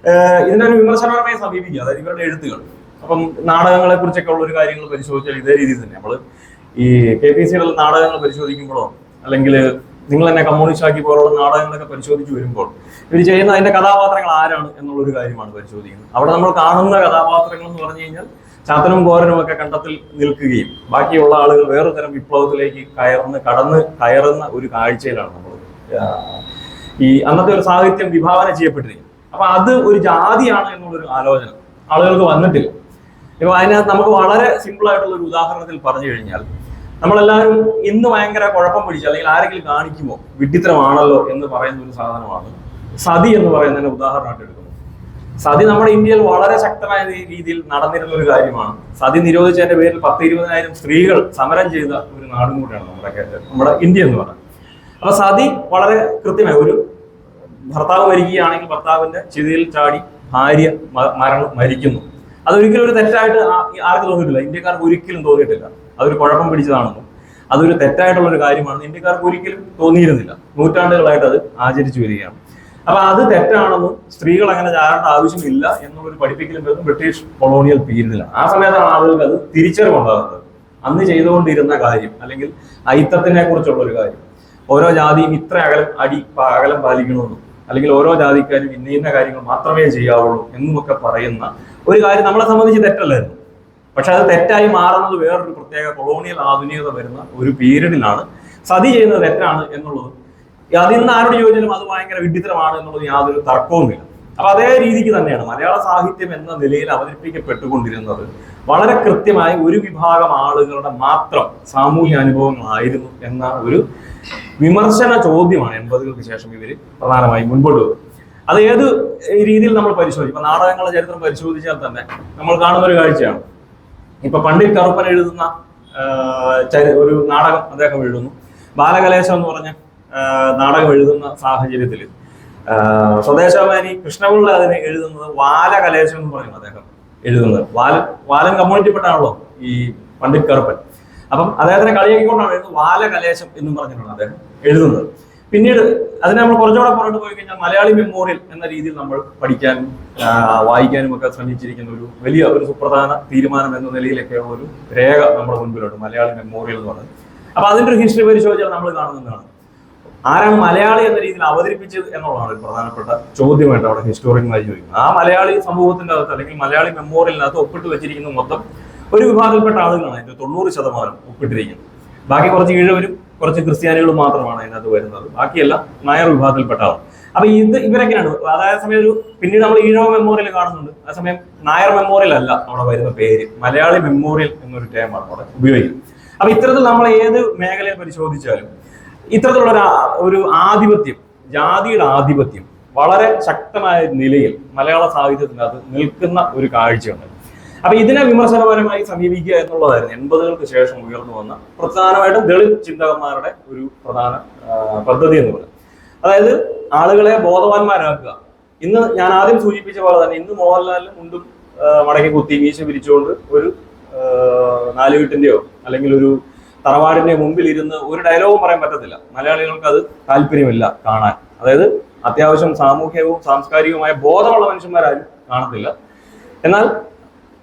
ഇതിനൊരു വിമർശനപരമായി സമീപിക്കുക, അതായത് ഇവരുടെ എഴുത്തുകൾ. അപ്പം നാടകങ്ങളെ കുറിച്ചൊക്കെ ഉള്ള ഒരു കാര്യങ്ങൾ പരിശോധിച്ചാൽ ഇതേ രീതിയിൽ തന്നെ നമ്മൾ ഈ KPCയുടെ നാടകങ്ങൾ പരിശോധിക്കുമ്പോഴോ അല്ലെങ്കിൽ നിങ്ങൾ തന്നെ കമ്മ്യൂണിസ്റ്റ് ആക്കി പോലുള്ള നാടകങ്ങളൊക്കെ പരിശോധിച്ച് വരുമ്പോൾ ഇവർ ചെയ്യുന്ന അതിന്റെ കഥാപാത്രങ്ങൾ ആരാണ് എന്നുള്ളൊരു കാര്യമാണ് പരിശോധിക്കുന്നത്. അവിടെ നമ്മൾ കാണുന്ന കഥാപാത്രങ്ങൾ എന്ന് പറഞ്ഞു കഴിഞ്ഞാൽ ചാത്തനും കോരനും ഒക്കെ കണ്ടത്തിൽ നിൽക്കുകയും ബാക്കിയുള്ള ആളുകൾ വേറെ തരം വിപ്ലവത്തിലേക്ക് കയറുന്ന ഒരു കാഴ്ചയിലാണ് നമ്മൾ ഈ അന്നത്തെ ഒരു സാഹിത്യം വിഭാവന ചെയ്യപ്പെട്ടിരിക്കുന്നത്. അപ്പൊ അത് ഒരു ജാതിയാണ് എന്നുള്ളൊരു ആലോചന ആളുകൾക്ക് വന്നിട്ടില്ല. ഇപ്പൊ അതിനകത്ത് നമുക്ക് വളരെ സിമ്പിൾ ആയിട്ടുള്ള ഒരു ഉദാഹരണത്തിൽ പറഞ്ഞു കഴിഞ്ഞാൽ, നമ്മളെല്ലാവരും ഇന്ന് ഭയങ്കര കുഴപ്പം പിടിച്ച് അല്ലെങ്കിൽ ആരെങ്കിലും കാണിക്കുമോ വിഡ്ഢിത്തരമാണല്ലോ എന്ന് പറയുന്ന ഒരു സാധനമാണ് സതി എന്ന് പറയുന്നതിന് ഉദാഹരണമായിട്ട് എടുക്കുന്നത്. സതി നമ്മുടെ ഇന്ത്യയിൽ വളരെ ശക്തമായ രീതിയിൽ നടന്നിരുന്ന ഒരു കാര്യമാണ്. സതി നിരോധിച്ചതിന്റെ പേരിൽ 10-20,000 സ്ത്രീകൾ സമരം ചെയ്ത ഒരു നാടും കൂടിയാണ് നമ്മുടെ ഇന്ത്യ എന്ന് പറയുന്നത്. അപ്പൊ സതി വളരെ കൃത്യമായി ഒരു ഭർത്താവ് മരിക്കുകയാണെങ്കിൽ ഭർത്താവിന്റെ ചിതയിൽ ചാടി ഭാര്യ മരിക്കുന്നു. അതൊരിക്കലും ഒരു തെറ്റായിട്ട് ആർക്കും തോന്നിയിട്ടില്ല, ഇന്ത്യക്കാർക്ക് ഒരിക്കലും തോന്നിയിട്ടില്ല. അതൊരു കുഴപ്പം പിടിച്ചതാണെന്നും അതൊരു തെറ്റായിട്ടുള്ള ഒരു കാര്യമാണെന്ന് ഇന്ത്യക്കാർക്ക് ഒരിക്കലും തോന്നിയിരുന്നില്ല. നൂറ്റാണ്ടുകളായിട്ട് അത് ആചരിച്ചു വരികയാണ്. അപ്പൊ അത് തെറ്റാണെന്നും സ്ത്രീകൾ അങ്ങനെ ചാരേണ്ട ആവശ്യമില്ല എന്നുള്ളൊരു പഠിപ്പിക്കലും വരുന്നത് ബ്രിട്ടീഷ് കൊളോണിയൽ പീരീഡിലാണ്. ആ സമയത്താണ് ആളുകൾക്ക് അത് തിരിച്ചറിവുണ്ടാകുന്നത്. അന്ന് ചെയ്തുകൊണ്ടിരുന്ന കാര്യം അല്ലെങ്കിൽ അയിത്തത്തിനെ കുറിച്ചുള്ള ഒരു കാര്യം, ഓരോ ജാതിയും ഇത്ര അകലം പാലിക്കണമെന്നും അല്ലെങ്കിൽ ഓരോ ജാതിക്കാരും ഇന്ന കാര്യങ്ങൾ മാത്രമേ ചെയ്യാവുള്ളൂ എന്നുമൊക്കെ പറയുന്ന ഒരു കാര്യം നമ്മളെ സംബന്ധിച്ച് തെറ്റല്ലായിരുന്നു. പക്ഷെ അത് തെറ്റായി മാറുന്നത് വേറൊരു പ്രത്യേക കൊളോണിയൽ ആധുനികത വരുന്ന ഒരു പീരീഡിലാണ്. സതി ചെയ്യുന്നത് തെറ്റാണ് എന്നുള്ളത് അതിന്ന് ആരോട് ചോദിച്ചാലും അത് ഭയങ്കര വിഡ്ഢിത്തരമാണ് എന്നുള്ളത് യാതൊരു തർക്കവുമില്ല. അപ്പൊ അതേ രീതിക്ക് തന്നെയാണ് മലയാള സാഹിത്യം എന്ന നിലയിൽ അവതരിപ്പിക്കപ്പെട്ടുകൊണ്ടിരുന്നത്. വളരെ കൃത്യമായി ഒരു വിഭാഗം ആളുകളുടെ മാത്രം സാമൂഹ്യ അനുഭവങ്ങളായിരുന്നു എന്ന ഒരു വിമർശന ചോദ്യമാണ് 80-കൾക്ക് ശേഷം ഇവര് പ്രധാനമായും മുൻപോട്ട് വരും. അത് ഏത് രീതിയിൽ നമ്മൾ പരിശോധിക്കും, ഇപ്പൊ നാടകങ്ങളുടെ ചരിത്രം പരിശോധിച്ചാൽ തന്നെ നമ്മൾ കാണുന്ന ഒരു കാഴ്ചയാണ്. ഇപ്പൊ പണ്ഡിറ്റ് കറുപ്പൻ എഴുതുന്ന ഒരു നാടകം അദ്ദേഹം എഴുതുന്നു. ബാലകലേശം എന്ന് പറഞ്ഞ നാടകം എഴുതുന്ന സാഹചര്യത്തിൽ സ്വദേശാഭിമാനി കൃഷ്ണപിള്ള അതിനെ എഴുതുന്നത് വാലകലേശം എന്ന് പറയുന്നത് അദ്ദേഹം എഴുതുന്നത്. വാലൻ കമ്മ്യൂണിറ്റിപ്പെട്ടാണല്ലോ ഈ പണ്ഡിറ്റ് കറുപ്പൻ. അപ്പം അദ്ദേഹത്തിനെ കളിയാക്കിക്കൊണ്ടാണ് എഴുതുന്നത് വാലകലേശം എന്നും പറഞ്ഞിട്ടാണ് അദ്ദേഹം എഴുതുന്നത്. പിന്നീട് അതിനെ നമ്മൾ കുറച്ചുകൂടെ പുറത്ത് പോയി കഴിഞ്ഞാൽ മലയാളി മെമ്മോറിയൽ എന്ന രീതിയിൽ നമ്മൾ പഠിക്കാനും വായിക്കാനും ഒക്കെ ശ്രമിച്ചിരിക്കുന്ന ഒരു വലിയ ഒരു സുപ്രധാന തീരുമാനം എന്ന നിലയിലൊക്കെയുള്ള ഒരു രേഖ നമ്മുടെ മുൻപിലുണ്ട്, മലയാളി മെമ്മോറിയൽ എന്ന് പറയുന്നത്. അപ്പൊ അതിന്റെ ഒരു ഹിസ്റ്ററി പരിശോധിച്ചാൽ നമ്മൾ കാണുന്നതാണ് ആരാണ് മലയാളി എന്ന രീതിയിൽ അവതരിപ്പിച്ചത് എന്നുള്ളതാണ് ഒരു പ്രധാനപ്പെട്ട ചോദ്യമായിട്ട് അവിടെ ഹിസ്റ്റോറിയന്മാർ ചോദിക്കുന്നത്. ആ മലയാളി സമൂഹത്തിന്റെ അകത്ത് അല്ലെങ്കിൽ മലയാളി മെമ്മോറിയലിനകത്ത് ഒപ്പിട്ട് വെച്ചിരിക്കുന്ന മൊത്തം ഒരു വിഭാഗത്തിൽപ്പെട്ട ആളുകളാണ് അതിന്റെ 90% ഒപ്പിട്ടിരിക്കുന്നത്. ബാക്കി കുറച്ച് ഈഴവരും കുറച്ച് ക്രിസ്ത്യാനികളും മാത്രമാണ് അതിനകത്ത് വരുന്നത്. ബാക്കിയെല്ലാം നായർ വിഭാഗത്തിൽപ്പെട്ട ആൾ. അപ്പൊ ഇവരൊക്കെയാണ് അതായത് സമയം ഒരു പിന്നീട് നമ്മൾ ഈഴവ മെമ്മോറിയൽ കാണുന്നുണ്ട്. അതേസമയം നായർ മെമ്മോറിയൽ അല്ല അവിടെ വരുന്ന പേര്, മലയാളി മെമ്മോറിയൽ എന്നൊരു ടേമാണ് അവിടെ ഉപയോഗിക്കുന്നത്. അപ്പൊ ഇത്തരത്തിൽ നമ്മൾ ഏത് മേഖലയെ പരിശോധിച്ചാലും ഇത്തരത്തിലുള്ള ഒരു ആധിപത്യം, ജാതിയുടെ ആധിപത്യം വളരെ ശക്തമായ നിലയിൽ മലയാള സാഹിത്യത്തിനകത്ത് നിൽക്കുന്ന ഒരു കാഴ്ചയുണ്ട്. അപ്പൊ ഇതിനെ വിമർശനപരമായി സമീപിക്കുക എന്നുള്ളതായിരുന്നു 80-കൾക്ക് ശേഷം ഉയർന്നു വന്ന പ്രധാനമായിട്ടും ദളിത് ചിന്തകന്മാരുടെ ഒരു പ്രധാന പദ്ധതി എന്ന് പറയുന്നത്. അതായത് ആളുകളെ ബോധവാന്മാരാക്കുക. ഇന്ന് ഞാൻ ആദ്യം സൂചിപ്പിച്ച പോലെ തന്നെ ഇന്ന് മോഹൻലാലിന് മുണ്ടും മടക്കി കുത്തി മീശ പിരിച്ചുകൊണ്ട് ഒരു നാലുകെട്ടിന്റെയോ അല്ലെങ്കിൽ ഒരു തറവാടിന്റെ മുമ്പിൽ ഇരുന്ന് ഒരു ഡയലോഗും പറയാൻ പറ്റത്തില്ല. മലയാളികൾക്ക് അത് താല്പര്യമില്ല കാണാൻ. അതായത് അത്യാവശ്യം സാമൂഹികവും സാംസ്കാരികവുമായ ബോധമുള്ള മനുഷ്യന്മാരാരും കാണത്തില്ല. എന്നാൽ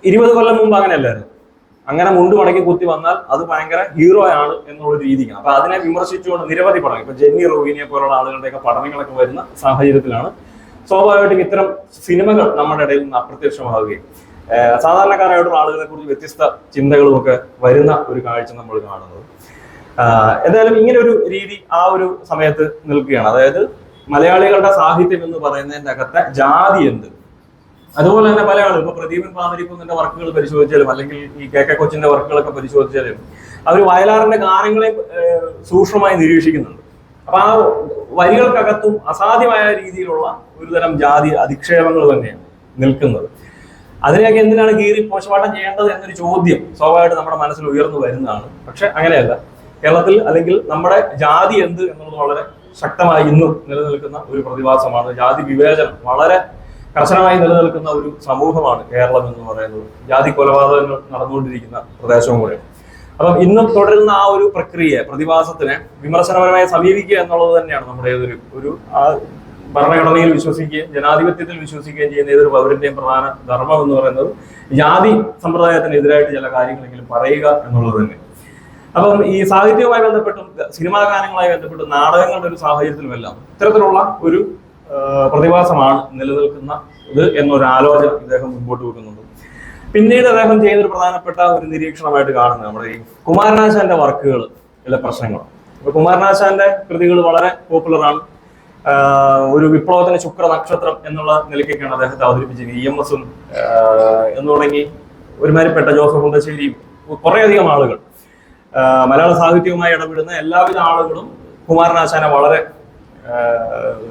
20 കൊല്ലം മുമ്പ് അങ്ങനെയല്ലായിരുന്നു. അങ്ങനെ മുണ്ട് മടക്കി കുത്തി വന്നാൽ അത് ഭയങ്കര ഹീറോ ആണ് എന്നുള്ള രീതിക്കാണ്. അപ്പൊ അതിനെ വിമർശിച്ചുകൊണ്ട് നിരവധി പഠനം, ഇപ്പൊ ജെന്നി റോവിനെ പോലുള്ള ആളുകളുടെയൊക്കെ പഠനങ്ങളൊക്കെ വരുന്ന സാഹചര്യത്തിലാണ് സ്വാഭാവികമായിട്ടും ഇത്തരം സിനിമകൾ നമ്മുടെ ഇടയിൽ നിന്ന് അപ്രത്യക്ഷമാവുകയും സാധാരണക്കാരായിട്ടുള്ള ആളുകളെ കുറിച്ച് വ്യത്യസ്ത ചിന്തകളും ഒക്കെ വരുന്ന ഒരു കാഴ്ച നമ്മൾ കാണുന്നത്. എന്തായാലും ഇങ്ങനെ ഒരു രീതി ആ ഒരു സമയത്ത് നിൽക്കുകയാണ്. അതായത് മലയാളികളുടെ സാഹിത്യം എന്ന് പറയുന്നതിന്റെ അകത്തെ ജാതി എന്ത്, അതുപോലെ തന്നെ പല ആളുകൾ ഇപ്പൊ പ്രദീപൻ പാമരിക്കുന്നിന്റെ വർക്കുകൾ പരിശോധിച്ചാലും അല്ലെങ്കിൽ ഈ കെ കെ കൊച്ചിന്റെ വർക്കുകളൊക്കെ പരിശോധിച്ചാലും അവർ വയലാറിന്റെ ഗാനങ്ങളെ സൂക്ഷ്മമായി നിരീക്ഷിക്കുന്നുണ്ട്. അപ്പൊ ആ വരികൾക്കകത്തും അസാധ്യമായ രീതിയിലുള്ള ഒരുതരം ജാതി അധിക്ഷേപങ്ങൾ തന്നെയാണ് നിൽക്കുന്നത്. അതിനെയൊക്കെ എന്തിനാണ് കീറി പോസ്റ്റ്മോർട്ടം ചെയ്യേണ്ടത് എന്നൊരു ചോദ്യം സ്വാഭാവികമായിട്ട് നമ്മുടെ മനസ്സിൽ ഉയർന്നു വരുന്നതാണ്. പക്ഷെ അങ്ങനെയല്ല. കേരളത്തിൽ അല്ലെങ്കിൽ നമ്മുടെ ജാതി എന്ത് എന്നുള്ളത് വളരെ ശക്തമായി ഇന്നും നിലനിൽക്കുന്ന ഒരു പ്രതിഭാസമാണ്. ജാതി വിവേചനം വളരെ കർശനമായി നിലനിൽക്കുന്ന ഒരു സമൂഹമാണ് കേരളം എന്ന് പറയുന്നത്. ജാതി കൊലപാതകങ്ങൾ നടന്നുകൊണ്ടിരിക്കുന്ന പ്രദേശവും കൂടെയാണ്. അപ്പം ഇന്നും തുടരുന്ന ആ ഒരു പ്രക്രിയ പ്രതിഭാസത്തിനെ വിമർശനപരമായി സമീപിക്കുക എന്നുള്ളത് തന്നെയാണ് നമ്മുടെ ഒരു ഭരണഘടനയിൽ വിശ്വസിക്കുകയും ജനാധിപത്യത്തിൽ വിശ്വസിക്കുകയും ചെയ്യുന്ന ഏതൊരു പൗരന്റെയും പ്രധാന ധർമ്മം എന്ന് പറയുന്നത് ജാതി സമ്പ്രദായത്തിനെതിരായിട്ട് ചില കാര്യങ്ങളെങ്കിലും പറയുക എന്നുള്ളത് തന്നെ. അപ്പം ഈ സാഹിത്യവുമായി ബന്ധപ്പെട്ടും സിനിമാ ഗാനങ്ങളുമായി ബന്ധപ്പെട്ടും നാടകങ്ങളുടെ ഒരു സാഹചര്യത്തിലുമെല്ലാം ഇത്തരത്തിലുള്ള ഒരു പ്രതിഭാസമാണ് നിലനിൽക്കുന്ന ഇത് എന്നൊരു ആലോചന ഇദ്ദേഹം മുൻപോട്ട് വെക്കുന്നുണ്ട്. പിന്നീട് അദ്ദേഹം ചെയ്തൊരു പ്രധാനപ്പെട്ട ഒരു നിരീക്ഷണമായിട്ട് കാണുന്നത് നമ്മുടെ ഈ കുമാരനാശാന്റെ വർക്കുകളിലെ പ്രശ്നങ്ങൾ. അപ്പൊ കുമാരനാശാന്റെ കൃതികൾ വളരെ പോപ്പുലറാണ്. ഒരു വിപ്ലവത്തിന് ശുക്ര നക്ഷത്രം എന്നുള്ള നിലയ്ക്കൊക്കെയാണ് അദ്ദേഹത്തെ അവതരിപ്പിച്ചത്. EMS എന്ന് തുടങ്ങി ഒരുമാതിരിപ്പെട്ട ജോസഫ് മുണ്ടശ്ശേരിയും കുറേയധികം ആളുകൾ, മലയാള സാഹിത്യവുമായി ഇടപെടുന്ന എല്ലാവിധ ആളുകളും കുമാരനാശാനെ വളരെ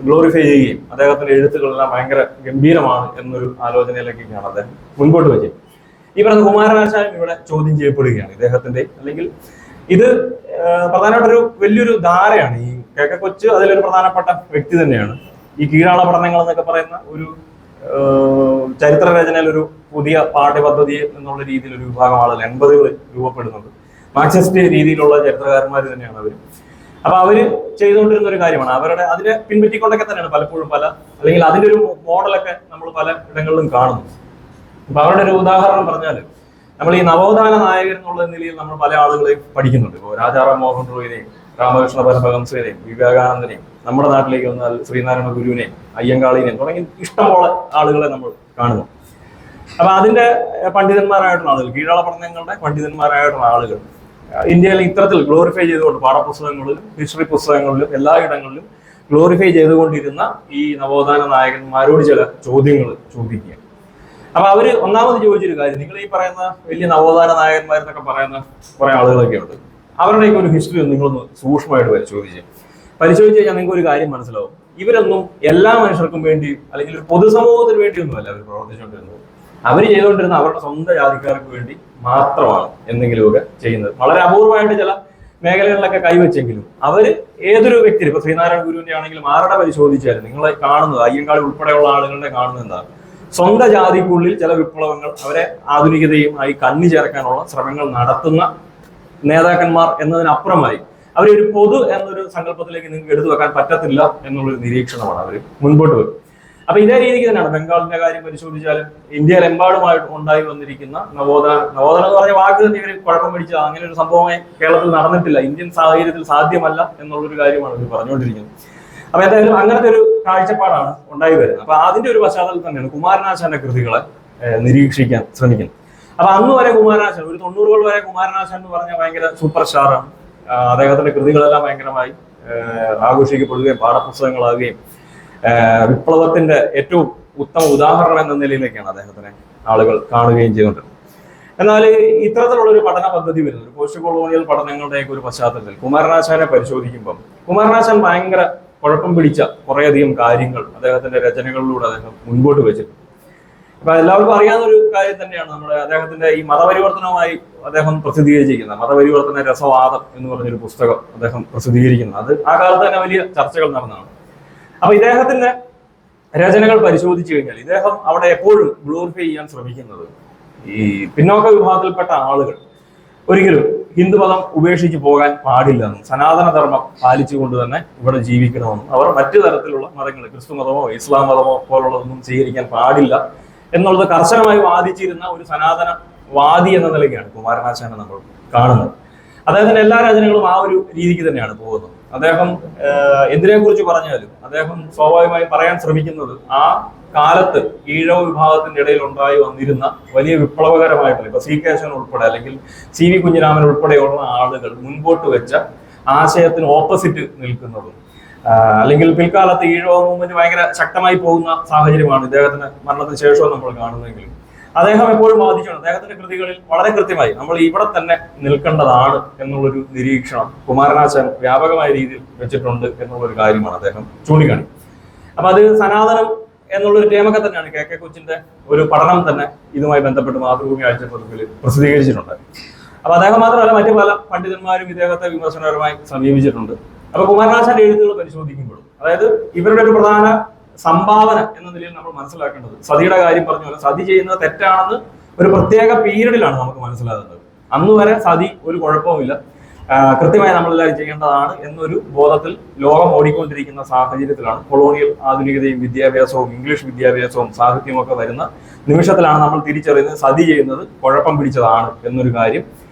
ഗ്ലോറിഫൈ ചെയ്യുകയും അദ്ദേഹത്തിന്റെ എഴുത്തുകളെല്ലാം ഭയങ്കര ഗംഭീരമാണ് എന്നൊരു ആലോചനയിലേക്കൊക്കെയാണ് അദ്ദേഹം മുൻപോട്ട് വെച്ചത്. ഈ പറയുന്ന കുമാരനാശാനും ഇവിടെ ചോദ്യം ചെയ്യപ്പെടുകയാണ് ഇദ്ദേഹത്തിന്റെ. അല്ലെങ്കിൽ ഇത് പ്രധാനപ്പെട്ടൊരു വലിയൊരു ധാരയാണ്. ഈ കെ കെ കൊച്ച് അതിലൊരു പ്രധാനപ്പെട്ട വ്യക്തി തന്നെയാണ്. ഈ കീഴാള പഠനങ്ങൾ എന്നൊക്കെ പറയുന്ന ഒരു ചരിത്ര രചനയിൽ ഒരു പുതിയ പാഠ്യപദ്ധതി എന്നുള്ള രീതിയിൽ ഒരു വിഭാഗം ആളുകൾ 80കളിൽ രൂപപ്പെടുന്നുണ്ട്. മാർക്സിസ്റ്റ് രീതിയിലുള്ള ചരിത്രകാരന്മാർ തന്നെയാണ് അവർ. അപ്പൊ അവര് ചെയ്തുകൊണ്ടിരുന്ന ഒരു കാര്യമാണ്. അവരുടെ അതിനെ പിൻപറ്റിക്കൊണ്ടൊക്കെ തന്നെയാണ് പലപ്പോഴും അല്ലെങ്കിൽ അതിന്റെ ഒരു മോഡലൊക്കെ നമ്മൾ പല ഇടങ്ങളിലും കാണുന്നു. അപ്പൊ അവരുടെ ഒരു ഉദാഹരണം പറഞ്ഞാൽ നമ്മൾ ഈ നവോത്ഥാന നായകൻ എന്നുള്ള നിലയിൽ നമ്മൾ പല ആളുകളെയും പഠിക്കുന്നുണ്ട്. ഇപ്പോൾ രാജാറാം മോഹൻ റോയിനെയും രാമകൃഷ്ണ പരമഹംസനെയും വിവേകാനന്ദനെയും നമ്മുടെ നാട്ടിലേക്ക് വന്നാൽ ശ്രീനാരായണ ഗുരുവിനെയും അയ്യങ്കാളിനെയും തുടങ്ങി ഇഷ്ടംപോലെ ആളുകളെ നമ്മൾ കാണുന്നു. അപ്പൊ അതിന്റെ പണ്ഡിതന്മാരായിട്ടുള്ള ആളുകൾ, കീഴാള പഠനങ്ങളുടെ പണ്ഡിതന്മാരായിട്ടുള്ള ആളുകൾ ഇന്ത്യയിൽ ഇത്തരത്തിൽ ഗ്ലോറിഫൈ ചെയ്തുകൊണ്ട് പാഠപുസ്തകങ്ങളിലും ഹിസ്റ്ററി പുസ്തകങ്ങളിലും എല്ലായിടങ്ങളിലും ഗ്ലോറിഫൈ ചെയ്തുകൊണ്ടിരുന്ന ഈ നവോത്ഥാന നായകന്മാരോട് ചില ചോദ്യങ്ങൾ ചോദിക്കുക. അപ്പൊ അവര് ഒന്നാമത് ചോദിച്ചൊരു കാര്യം, നിങ്ങൾ ഈ പറയുന്ന വലിയ നവോത്ഥാന നായകന്മാരെന്നൊക്കെ പറയുന്ന കുറെ ആളുകളൊക്കെ ഉണ്ട്, അവരുടെയൊക്കെ ഒരു ഹിസ്റ്ററി ഒന്ന് നിങ്ങളൊന്ന് സൂക്ഷ്മമായിട്ട് പരിശോധിച്ച് കഴിഞ്ഞാൽ നിങ്ങൾക്ക് ഒരു കാര്യം മനസ്സിലാവും. ഇവരൊന്നും എല്ലാ മനുഷ്യർക്കും വേണ്ടിയും അല്ലെങ്കിൽ ഒരു പൊതുസമൂഹത്തിന് വേണ്ടിയൊന്നുമല്ല അവർ പ്രവർത്തിച്ചുകൊണ്ടിരുന്നത്. അവർ ചെയ്തുകൊണ്ടിരുന്ന അവരുടെ സ്വന്തം ജാതിക്കാർക്ക് വേണ്ടി മാത്രമാണ് എന്തെങ്കിലുമൊക്കെ ചെയ്യുന്നത്. വളരെ അപൂർവമായിട്ട് ചില മേഖലകളിലൊക്കെ കൈവച്ചെങ്കിലും അവര് ഏതൊരു വ്യക്തി, ഇപ്പൊ ശ്രീനാരായണ ഗുരുവിന്റെ ആണെങ്കിലും ആരുടെ പരിശോധിച്ചാലും നിങ്ങളെ കാണുന്നത്, അയ്യങ്കാളി ഉൾപ്പെടെയുള്ള ആളുകളുടെ കാണുന്നത് എന്താണ്? സ്വന്തം ജാതിക്കുള്ളിൽ ചില വിപ്ലവങ്ങൾ അവരെ ആധുനികതയുമായി കണ്ണി ചേർക്കാനുള്ള ശ്രമങ്ങൾ നടത്തുന്ന നേതാക്കന്മാർ എന്നതിനപ്പുറമായി അവരൊരു പൊതു എന്നൊരു സങ്കല്പത്തിലേക്ക് നിങ്ങൾക്ക് എടുത്തു വെക്കാൻ പറ്റത്തില്ല എന്നുള്ളൊരു നിരീക്ഷണമാണ് അവർ മുൻപോട്ട് വെക്കും. അപ്പൊ ഇതേ രീതിക്ക് തന്നെയാണ് ബംഗാളിന്റെ കാര്യം പരിശോധിച്ചാലും ഇന്ത്യയിലെമ്പാടുമായിട്ട് ഉണ്ടായി വന്നിരിക്കുന്ന നവോത്ഥാനം എന്ന് പറഞ്ഞ വാക്ക് തന്നെ ഇവർ കുഴപ്പം പിടിച്ച അങ്ങനെ ഒരു സംഭവമായി കേരളത്തിൽ നടന്നിട്ടില്ല, ഇന്ത്യൻ സാഹചര്യത്തിൽ സാധ്യമല്ല എന്നുള്ളൊരു കാര്യമാണ് ഇവർ പറഞ്ഞുകൊണ്ടിരിക്കുന്നത്. അപ്പൊ എന്തായാലും അങ്ങനത്തെ ഒരു കാഴ്ചപ്പാടാണ് ഉണ്ടായി വരുന്നത്. അപ്പൊ അതിന്റെ ഒരു പശ്ചാത്തലത്തിൽ തന്നെയാണ് കുമാരനാശാന്റെ കൃതികളെ നിരീക്ഷിക്കാൻ ശ്രമിക്കുന്നത്. അപ്പൊ അന്ന് വരെ കുമാരനാശാൻ, ഒരു 90കൾ വരെ കുമാരനാശാൻ എന്ന് പറഞ്ഞാൽ ഭയങ്കര സൂപ്പർ സ്റ്റാറാണ്. അദ്ദേഹത്തിന്റെ കൃതികളെല്ലാം ഭയങ്കരമായി ആഘോഷിക്കപ്പെടുകയും പാഠപുസ്തകങ്ങളാകുകയും വിപ്ലവത്തിന്റെ ഏറ്റവും ഉത്തമ ഉദാഹരണം എന്ന നിലയിലേക്കാണ് അദ്ദേഹത്തിനെ ആളുകൾ കാണുകയും ചെയ്തുകൊണ്ടിരുന്നത്. എന്നാൽ ഇത്തരത്തിലുള്ള ഒരു പഠന പദ്ധതി വരുന്നത് പോസ്റ്റ് കൊളോണിയൽ പഠനങ്ങളുടെയൊക്കെ ഒരു പശ്ചാത്തലത്തിൽ കുമാരനാശാനെ പരിശോധിക്കുമ്പം കുമാരനാശാൻ ഭയങ്കര കുഴപ്പം പിടിച്ച കുറേയധികം കാര്യങ്ങൾ അദ്ദേഹത്തിന്റെ രചനകളിലൂടെ അദ്ദേഹം മുൻപോട്ട് വെച്ചിട്ടുണ്ട്. അപ്പൊ എല്ലാവർക്കും അറിയാവുന്ന ഒരു കാര്യം തന്നെയാണ് നമ്മുടെ അദ്ദേഹത്തിന്റെ ഈ മതപരിവർത്തനവുമായി അദ്ദേഹം പ്രസിദ്ധീകരിച്ചിരിക്കുന്നത്. മതപരിവർത്തന രസവാദം എന്ന് പറഞ്ഞൊരു പുസ്തകം അദ്ദേഹം പ്രസിദ്ധീകരിക്കുന്നത് അത് ആ കാലത്ത് തന്നെ വലിയ ചർച്ചകൾ നടന്നതാണ്. അപ്പൊ ഇദ്ദേഹത്തിന്റെ രചനകൾ പരിശോധിച്ചു കഴിഞ്ഞാൽ ഇദ്ദേഹം അവിടെ എപ്പോഴും ഗ്ലോറിഫൈ ചെയ്യാൻ ശ്രമിക്കുന്നത് ഈ പിന്നോക്ക വിഭാഗത്തിൽപ്പെട്ട ആളുകൾ ഒരിക്കലും ഹിന്ദുമതം ഉപേക്ഷിച്ച് പോകാൻ പാടില്ലെന്നും സനാതന ധർമ്മം പാലിച്ചുകൊണ്ട് തന്നെ ഇവിടെ ജീവിക്കണമെന്നും അവർ മറ്റു തരത്തിലുള്ള മതങ്ങൾ, ക്രിസ്തു മതമോ ഇസ്ലാം മതമോ പോലുള്ളതൊന്നും സ്വീകരിക്കാൻ പാടില്ല എന്നുള്ളത് കർശനമായി വാദിച്ചിരുന്ന ഒരു സനാതന വാദി എന്ന നിലയ്ക്കാണ് കുമാരനാശാനെ നമ്മൾ കാണുന്നത്. അദ്ദേഹത്തിന്റെ എല്ലാ രചനകളും ആ ഒരു രീതിക്ക് തന്നെയാണ് പോകുന്നത്. അദ്ദേഹം എന്തിനെ കുറിച്ച് പറഞ്ഞാലും അദ്ദേഹം സ്വാഭാവികമായി പറയാൻ ശ്രമിക്കുന്നത് ആ കാലത്ത് ഈഴവ വിഭാഗത്തിന്റെ ഇടയിൽ ഉണ്ടായി വന്നിരുന്ന വലിയ വിപ്ലവകരമായിട്ടുള്ള ഇപ്പൊ സി കേശവൻ ഉൾപ്പെടെ അല്ലെങ്കിൽ സി വി കുഞ്ഞിരാമൻ ഉൾപ്പെടെയുള്ള ആളുകൾ മുൻപോട്ട് വെച്ച ആശയത്തിന് ഓപ്പോസിറ്റ് നിൽക്കുന്നതും അല്ലെങ്കിൽ പിൽക്കാലത്ത് ഈഴവ മൂവ്മെന്റ് ഭയങ്കര ശക്തമായി പോകുന്ന സാഹചര്യമാണ് ഇദ്ദേഹത്തിന് മരണത്തിന് ശേഷവും നമ്മൾ കാണുന്നതെങ്കിൽ അദ്ദേഹം എപ്പോഴും വാദിച്ചാണ് അദ്ദേഹത്തിന്റെ കൃതികളിൽ വളരെ കൃത്യമായി നമ്മൾ ഇവിടെ തന്നെ നിൽക്കേണ്ടതാണ് എന്നുള്ളൊരു നിരീക്ഷണം കുമാരനാശാൻ വ്യാപകമായ രീതിയിൽ വെച്ചിട്ടുണ്ട് എന്നുള്ളൊരു കാര്യമാണ് അദ്ദേഹം ചൂണ്ടിക്കാണിക്കുന്നത്. അപ്പൊ അത് സനാതനം എന്നുള്ളൊരു ടേമൊക്കെ തന്നെയാണ് കെ കെ കൊച്ചിന്റെ ഒരു പഠനം തന്നെ ഇതുമായി ബന്ധപ്പെട്ട് മാതൃഭൂമി ആഴ്ചപ്പതിപ്പിൽ പ്രസിദ്ധീകരിച്ചിട്ടുണ്ട്. അപ്പൊ അദ്ദേഹം മാത്രമല്ല മറ്റു പല പണ്ഡിതന്മാരും ഇദ്ദേഹത്തെ വിമർശനപരമായി സമീപിച്ചിട്ടുണ്ട്. അപ്പൊ കുമാരനാശാന്റെ എഴുത്തുകൾ പരിശോധിക്കുമ്പോഴും അതായത് ഇവരുടെ ഒരു പ്രധാന സംഭാവന എന്ന നിലയിൽ നമ്മൾ മനസ്സിലാക്കേണ്ടത് സതിയുടെ കാര്യം പറഞ്ഞ പോലെ സതി ചെയ്യുന്നത് തെറ്റാണെന്ന് ഒരു പ്രത്യേക പീരീഡിലാണ് നമുക്ക് മനസ്സിലാകുന്നത്. അന്ന് വരെ സതി ഒരു കുഴപ്പവുമില്ല, കൃത്യമായി നമ്മളെല്ലാവരും ചെയ്യേണ്ടതാണ് എന്നൊരു ബോധത്തിൽ ലോകം ഓടിക്കൊണ്ടിരിക്കുന്ന സാഹചര്യത്തിലാണ് കൊളോണിയൽ ആധുനികതയും വിദ്യാഭ്യാസവും ഇംഗ്ലീഷ് വിദ്യാഭ്യാസവും സാഹിത്യവും ഒക്കെ വരുന്ന നിമിഷത്തിലാണ് നമ്മൾ തിരിച്ചറിയുന്നത് സതി ചെയ്യുന്നത് കുഴപ്പം പിടിച്ചതാണ് എന്നൊരു കാര്യം,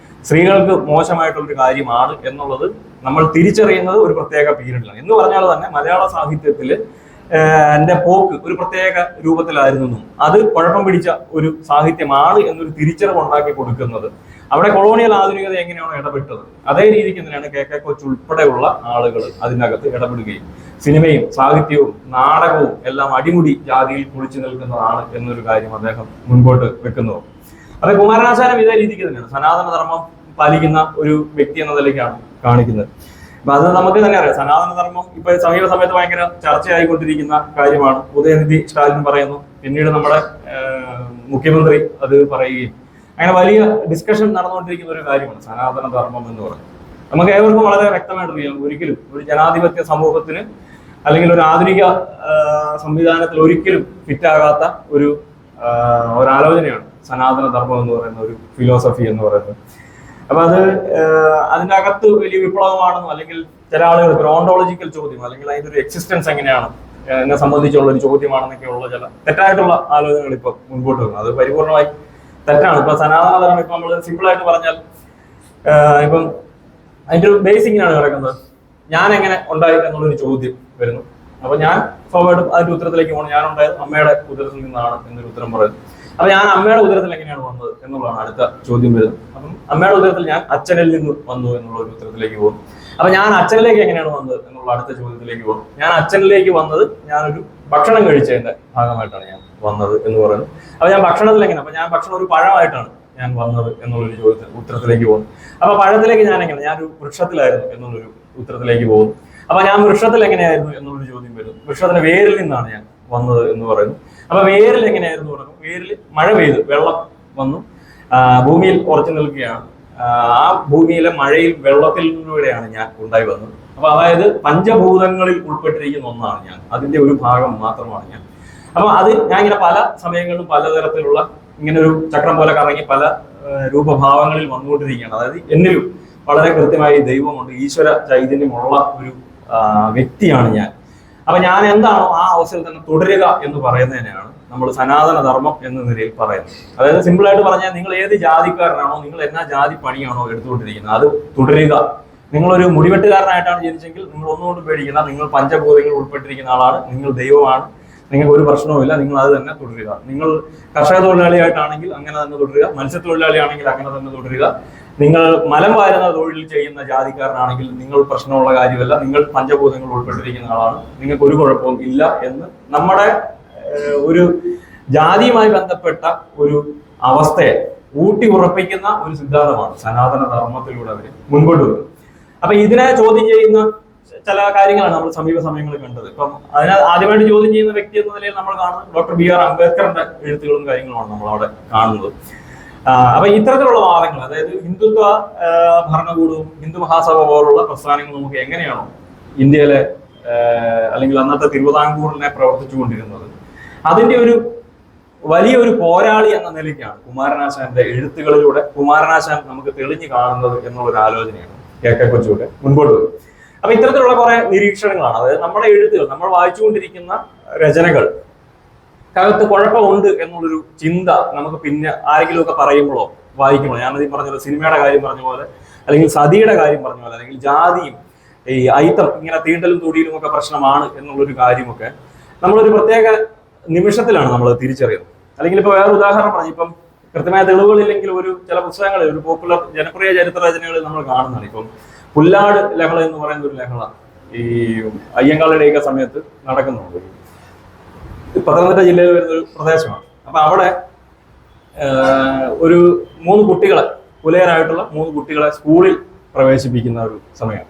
സ്ത്രീകൾക്ക് മോശമായിട്ടുള്ളൊരു കാര്യമാണ് എന്നുള്ളത് നമ്മൾ തിരിച്ചറിയുന്നത് ഒരു പ്രത്യേക പീരീഡിലാണ്. എന്ന് പറഞ്ഞാൽ തന്നെ മലയാള സാഹിത്യത്തില് എന്റെ പോക്ക് ഒരു പ്രത്യേക രൂപത്തിലായിരുന്നു, അത് കുഴപ്പം പിടിച്ച ഒരു സാഹിത്യമാണ് എന്നൊരു തിരിച്ചറിവ് ഉണ്ടാക്കി കൊടുക്കുന്നത്. അവിടെ കൊളോണിയൽ ആധുനികത എങ്ങനെയാണോ ഇടപെട്ടത് അതേ രീതിക്ക് തന്നെയാണ് കെ കെ കൊച്ച് ഉൾപ്പെടെയുള്ള ആളുകൾ അതിനകത്ത് ഇടപെടുകയും സിനിമയും സാഹിത്യവും നാടകവും എല്ലാം അടിമുടി ജാതിയിൽ കുളിച്ചു നിൽക്കുന്നതാണ് എന്നൊരു കാര്യം അദ്ദേഹം മുൻപോട്ട് വെക്കുന്നു. അപ്പൊ കുമാരനാശാനം ഇതേ രീതിക്ക് തന്നെയാണ് സനാതന ധർമ്മം പാലിക്കുന്ന ഒരു വ്യക്തി എന്ന നിലയ്ക്കാണ് കാണിക്കുന്നത്. അപ്പൊ അത് നമുക്ക് തന്നെ അറിയാം, സനാതന ധർമ്മം ഇപ്പൊ സമീപ സമയത്ത് ഭയങ്കര ചർച്ചയായിക്കൊണ്ടിരിക്കുന്ന കാര്യമാണ്. ഉദയനിധി സ്റ്റാലിൻ പറയുന്നു, പിന്നീട് നമ്മുടെ മുഖ്യമന്ത്രി അത് പറയുകയും അങ്ങനെ വലിയ ഡിസ്കഷൻ നടന്നുകൊണ്ടിരിക്കുന്ന ഒരു കാര്യമാണ് സനാതന ധർമ്മം എന്ന് പറയുന്നത്. നമുക്ക് ഏവർക്കും വളരെ വ്യക്തമായിട്ട് അറിയാം, ഒരിക്കലും ഒരു ജനാധിപത്യ സമൂഹത്തിന് അല്ലെങ്കിൽ ഒരു ആധുനിക സംവിധാനത്തിൽ ഒരിക്കലും ഫിറ്റാകാത്ത ഒരു ഒരാലോചനയാണ് സനാതന ധർമ്മം എന്ന് പറയുന്ന ഒരു ഫിലോസഫി എന്ന് പറയുന്നത്. അപ്പൊ അത് അതിന്റെ അകത്ത് വലിയ വിപ്ലവമാണെന്നോ അല്ലെങ്കിൽ ചില ആളുകൾ ഒരു ഓണ്ടോളജിക്കൽ ചോദ്യം അല്ലെങ്കിൽ അതിന്റെ ഒരു എക്സിസ്റ്റൻസ് എങ്ങനെയാണ് എന്നെ സംബന്ധിച്ചുള്ള ഒരു ചോദ്യമാണെന്നൊക്കെയുള്ള ചില തെറ്റായിട്ടുള്ള ആലോചനകൾ ഇപ്പൊ മുൻപോട്ട് വരുന്നത്. അത് പരിപൂർണമായി തെറ്റാണ്. ഇപ്പൊ സനാതന ധർമ്മം ഇപ്പൊ നമ്മൾ സിമ്പിൾ ആയിട്ട് പറഞ്ഞാൽ ഇപ്പം അതിന്റെ ഒരു ബേസിങ്ങിനാണ് കിടക്കുന്നത്, ഞാൻ എങ്ങനെ ഉണ്ടായി എന്നുള്ളൊരു ചോദ്യം വരുന്നു. അപ്പൊ ഞാൻ സ്വാഭാവികമായിട്ടും അതിന്റെ ഉത്തരത്തിലേക്ക് പോകണം, ഞാൻ ഉണ്ടായത് അമ്മയുടെ ഉദരത്തിൽ നിന്നാണ് എന്നൊരു ഉത്തരം പറയുന്നു. അപ്പൊ ഞാൻ അമ്മയുടെ ഉദരത്തിൽ എങ്ങനെയാണ് വന്നത് എന്നുള്ളതാണ് അടുത്ത ചോദ്യം വരുന്നത്. അപ്പം അമ്മയുടെ ഉദരത്തിൽ ഞാൻ അച്ഛനിൽ നിന്ന് വന്നു എന്നുള്ള ഒരു ഉത്തരത്തിലേക്ക് പോകും. അപ്പൊ ഞാൻ അച്ഛനിലേക്ക് എങ്ങനെയാണ് വന്നത് എന്നുള്ള അടുത്ത ചോദ്യത്തിലേക്ക് പോകും. ഞാൻ അച്ഛനിലേക്ക് വന്നത് ഞാനൊരു ഭക്ഷണം കഴിച്ചതിന്റെ ഭാഗമായിട്ടാണ് ഞാൻ വന്നത് എന്ന് പറയുന്നത്. അപ്പൊ ഞാൻ ഭക്ഷണത്തിൽ എങ്ങനെ, അപ്പൊ ഞാൻ ഭക്ഷണം ഒരു പഴമായിട്ടാണ് ഞാൻ വന്നത് എന്നുള്ളൊരു ചോദ്യത്തിൽ ഉത്തരത്തിലേക്ക് പോകുന്നു. അപ്പൊ പഴത്തിലേക്ക് ഞാൻ എങ്ങനെ, ഞാനൊരു വൃക്ഷത്തിലായിരുന്നു എന്നുള്ളൊരു ഉത്തരത്തിലേക്ക് പോകുന്നു. അപ്പൊ ഞാൻ വൃക്ഷത്തിൽ എങ്ങനെയായിരുന്നു എന്നുള്ളൊരു ചോദ്യം വരുന്നു. വൃക്ഷത്തിന്റെ വേരിൽ നിന്നാണ് ഞാൻ വന്നത് എന്ന് പറയുന്നു. അപ്പൊ വേരിൽ എങ്ങനെയായിരുന്നു പറഞ്ഞു, വേരിൽ മഴ പെയ്തു, വെള്ളം വന്നു, ഭൂമിയിൽ ഉറച്ചു നിൽക്കുകയാണ്, ആ ഭൂമിയിലെ മഴയിൽ വെള്ളത്തിലൂടെയാണ് ഞാൻ ഉണ്ടായി വന്നത്. അപ്പൊ അതായത് പഞ്ചഭൂതങ്ങളിൽ ഉൾപ്പെട്ടിരിക്കുന്ന ഒന്നാണ് ഞാൻ, അതിന്റെ ഒരു ഭാഗം മാത്രമാണ് ഞാൻ. അപ്പൊ അത് ഞാൻ ഇങ്ങനെ പല സമയങ്ങളിലും പലതരത്തിലുള്ള ഇങ്ങനെ ഒരു ചക്രം പോലെ കറങ്ങി പല രൂപഭാവങ്ങളിൽ വന്നുകൊണ്ടിരിക്കുകയാണ്. അതായത് എന്നിലും വളരെ കൃത്യമായി ദൈവമുണ്ട്, ഈശ്വര ചൈതന്യമുള്ള ഒരു വ്യക്തിയാണ് ഞാൻ. അപ്പൊ ഞാൻ എന്താണോ ആ അവസ്ഥയിൽ തന്നെ തുടരുക എന്ന് പറയുന്നതിനെയാണ് നമ്മൾ സനാതന ധർമ്മം എന്ന നിലയിൽ പറയുന്നത്. അതായത് സിമ്പിൾ ആയിട്ട് പറഞ്ഞാൽ നിങ്ങൾ ഏത് ജാതിക്കാരനാണോ, നിങ്ങൾ എന്നാ ജാതി പണിയാണോ എടുത്തുകൊണ്ടിരിക്കുന്നത് അത് തുടരുക. നിങ്ങളൊരു മുടിവെട്ടുകാരനായിട്ടാണ് ജനിച്ചെങ്കിൽ നിങ്ങൾ ഒന്നുകൊണ്ടും പേടിക്കുന്ന, നിങ്ങൾ പഞ്ചഭൂതങ്ങൾ ഉൾപ്പെട്ടിരിക്കുന്ന ആളാണ്, നിങ്ങൾ ദൈവമാണ്, നിങ്ങൾക്ക് ഒരു പ്രശ്നവുമില്ല, നിങ്ങൾ അത് തന്നെ തുടരുക. നിങ്ങൾ കർഷക തൊഴിലാളിയായിട്ടാണെങ്കിൽ അങ്ങനെ തന്നെ തുടരുക, മത്സ്യത്തൊഴിലാളിയാണെങ്കിൽ അങ്ങനെ തന്നെ തുടരുക, നിങ്ങൾ മലം വാരുന്ന തൊഴിൽ ചെയ്യുന്ന ജാതിക്കാരനാണെങ്കിൽ നിങ്ങൾ പ്രശ്നമുള്ള കാര്യമല്ല, നിങ്ങൾ പഞ്ചഭൂതങ്ങൾ ഉൾപ്പെട്ടിരിക്കുന്ന ആളാണ്, നിങ്ങൾക്ക് ഒരു കുഴപ്പവും ഇല്ല എന്ന് നമ്മുടെ ഒരു ജാതിയുമായി ബന്ധപ്പെട്ട ഒരു അവസ്ഥയെ ഊട്ടി ഉറപ്പിക്കുന്ന ഒരു സിദ്ധാന്തമാണ് സനാതന ധർമ്മത്തിലൂടെ അവർ മുൻപോട്ട് വരുന്നത്. അപ്പൊ ഇതിനെ ചോദ്യം ചെയ്യുന്ന ചില കാര്യങ്ങളാണ് നമ്മൾ സമീപ സമയങ്ങളിൽ കണ്ടത്. ഇപ്പം അതിനെ ആദ്യമായിട്ട് ചോദ്യം ചെയ്യുന്ന വ്യക്തി എന്ന നിലയിൽ നമ്മൾ കാണുന്നത് ഡോക്ടർ ബി ആർ അംബേദ്കറിന്റെ എഴുത്തുകളും കാര്യങ്ങളുമാണ് നമ്മൾ അവിടെ കാണുന്നത്. അപ്പൊ ഇത്തരത്തിലുള്ള വാദങ്ങൾ, അതായത് ഹിന്ദുത്വ ഭരണകൂടവും ഹിന്ദു മഹാസഭ പോലുള്ള പ്രസ്ഥാനങ്ങൾ നമുക്ക് എങ്ങനെയാണോ ഇന്ത്യയിലെ അല്ലെങ്കിൽ അന്നത്തെ തിരുവിതാംകൂറിനെ പ്രവർത്തിച്ചുകൊണ്ടിരുന്നത്, അതിന്റെ ഒരു വലിയൊരു പോരാളി എന്ന നിലയ്ക്കാണ് കുമാരനാശാന്റെ എഴുത്തുകളിലൂടെ കുമാരനാശാൻ നമുക്ക് തെളിഞ്ഞു കാണുന്നത് എന്നുള്ളൊരു ആലോചനയാണ് കെ കെ കൊച്ചിയുടെ മുൻപോട്ട് വരും. അപ്പൊ ഇത്തരത്തിലുള്ള കുറെ നിരീക്ഷണങ്ങളാണ്, അതായത് നമ്മുടെ എഴുത്തുകൾ, നമ്മൾ വായിച്ചുകൊണ്ടിരിക്കുന്ന രചനകൾ കകത്ത് കുഴപ്പമുണ്ട് എന്നുള്ളൊരു ചിന്ത നമുക്ക് പിന്നെ ആരെങ്കിലും ഒക്കെ പറയുമ്പോഴോ വായിക്കുമ്പോൾ ഞാനത് പറഞ്ഞ പോലെ സിനിമയുടെ കാര്യം പറഞ്ഞ പോലെ, അല്ലെങ്കിൽ സതിയുടെ കാര്യം പറഞ്ഞ പോലെ, അല്ലെങ്കിൽ ജാതിയും ഈ അയിത്തം ഇങ്ങനെ തീണ്ടലും തൊടിയിലും ഒക്കെ പ്രശ്നമാണ് എന്നുള്ളൊരു കാര്യമൊക്കെ നമ്മളൊരു പ്രത്യേക നിമിഷത്തിലാണ് നമ്മൾ തിരിച്ചറിയുന്നത്. അല്ലെങ്കിൽ ഇപ്പൊ വേറെ ഉദാഹരണം പറഞ്ഞു, ഇപ്പം കൃത്യമായ തെളിവുകളില്ലെങ്കിൽ ഒരു ചില പുസ്തകങ്ങളിൽ, ഒരു പോപ്പുലർ ജനപ്രിയ ചരിത്ര രചനകളിൽ നമ്മൾ കാണുന്നതാണ്. ഇപ്പം പുല്ലാട് ലഹള എന്ന് പറയുന്ന ഒരു ലഹള ഈ അയ്യങ്കാളിയുടെയൊക്കെ സമയത്ത് നടക്കുന്നുണ്ട്. പത്തനംതിട്ട ജില്ലയിൽ വരുന്ന ഒരു പ്രദേശമാണ്. അപ്പൊ അവിടെ ഒരു 3 കുട്ടികളെ, പുലയരായിട്ടുള്ള 3 കുട്ടികളെ സ്കൂളിൽ പ്രവേശിപ്പിക്കുന്ന ഒരു സമയമാണ്.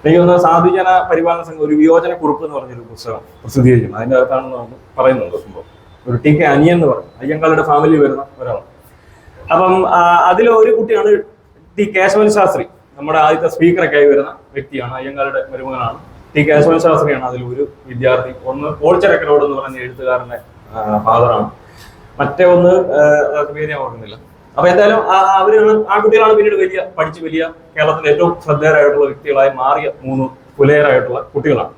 എനിക്ക് തോന്നുന്നത് സാധുജന പരിപാലന സംഘം ഒരു വിയോജന കുറിപ്പ് എന്ന് പറഞ്ഞൊരു പുസ്തകം പ്രസിദ്ധീകരിക്കുന്നു. അതിന്റെ അകത്താണെന്ന് നമുക്ക് പറയുന്നുണ്ട്. സംഭവം ഒരു ടി കെ അനിയൻ എന്ന് പറയും, അയ്യങ്കാളുടെ ഫാമിലി വരുന്ന ഒരാളാണ്. അപ്പം അതിൽ ഒരു കുട്ടിയാണ് ടി കേശവൻ ശാസ്ത്രി, നമ്മുടെ ആദ്യത്തെ സ്പീക്കറൊക്കെ ആയി വരുന്ന വ്യക്തിയാണ്. അയ്യങ്കാളുടെ മരുമകനാണ് ടി കേശവൻ ശാസ്ത്രിയാണ് അതിൽ ഒരു വിദ്യാർത്ഥി. ഒന്ന് ഓൾച്ചരക്കരോട് എന്ന് പറഞ്ഞ എഴുത്തുകാരന്റെ ഫാദറാണ്, മറ്റേ ഒന്ന് പേര് ഞാൻ ഓർക്കുന്നില്ല. അപ്പൊ എന്തായാലും ആ കുട്ടികളാണ് പിന്നീട് പഠിച്ച് വലിയ കേരളത്തിലെ ഏറ്റവും ശ്രദ്ധേയരായിട്ടുള്ള വ്യക്തികളായി മാറിയ 3 പുലയരായിട്ടുള്ള കുട്ടികളാണ്.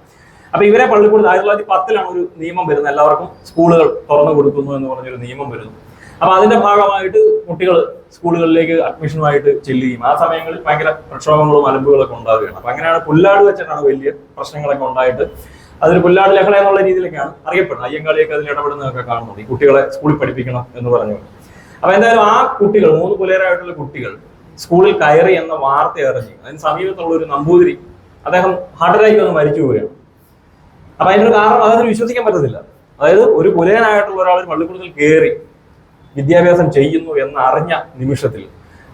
അപ്പൊ ഇവരെ പള്ളിക്കൂടത്തിൽ 1910 ഒരു നിയമം വരുന്നത്, എല്ലാവർക്കും സ്കൂളുകൾ തുറന്നു കൊടുക്കുന്നു എന്ന് പറഞ്ഞൊരു നിയമം വരുന്നു. അപ്പൊ അതിന്റെ ഭാഗമായിട്ട് കുട്ടികൾ സ്കൂളുകളിലേക്ക് അഡ്മിഷനുമായിട്ട് ചെല്ലുകയും ആ സമയങ്ങളിൽ ഭയങ്കര പ്രക്ഷോഭങ്ങളും അലമ്പുകളൊക്കെ ഉണ്ടാവുകയാണ്. അപ്പൊ അങ്ങനെയാണ് പുല്ലാട് വെച്ചിട്ടാണ് വലിയ പ്രശ്നങ്ങളൊക്കെ ഉണ്ടായിട്ട് അതൊരു പുല്ലാട് ലഹള എന്നുള്ള രീതിയിലൊക്കെയാണ് അറിയപ്പെടുന്നത്. അയ്യങ്കാളിയൊക്കെ അതിൽ ഇടപെടുന്നതൊക്കെ കാണുന്നുണ്ട്, ഈ കുട്ടികളെ സ്കൂളിൽ പഠിപ്പിക്കണം എന്ന് പറഞ്ഞു. അപ്പൊ എന്തായാലും ആ കുട്ടികൾ 3 പുലയരായിട്ടുള്ള കുട്ടികൾ സ്കൂളിൽ കയറി എന്ന വാർത്ത അറിഞ്ഞ് അതിന് സമീപത്തുള്ള ഒരു നമ്പൂതിരി അദ്ദേഹം ഹാർട്ട് അറ്റാക്ക് വന്ന് മരിച്ചു പോവുകയാണ്. അപ്പൊ അതിന്റെ ഒരു കാരണം അദ്ദേഹത്തിന് വിശ്വസിക്കാൻ പറ്റത്തില്ല. അതായത് ഒരു പുലയനായിട്ടുള്ള ഒരാൾ പള്ളിക്കൂടത്തിൽ കയറി വിദ്യാഭ്യാസം ചെയ്യുന്നു എന്ന് അറിഞ്ഞ നിമിഷത്തിൽ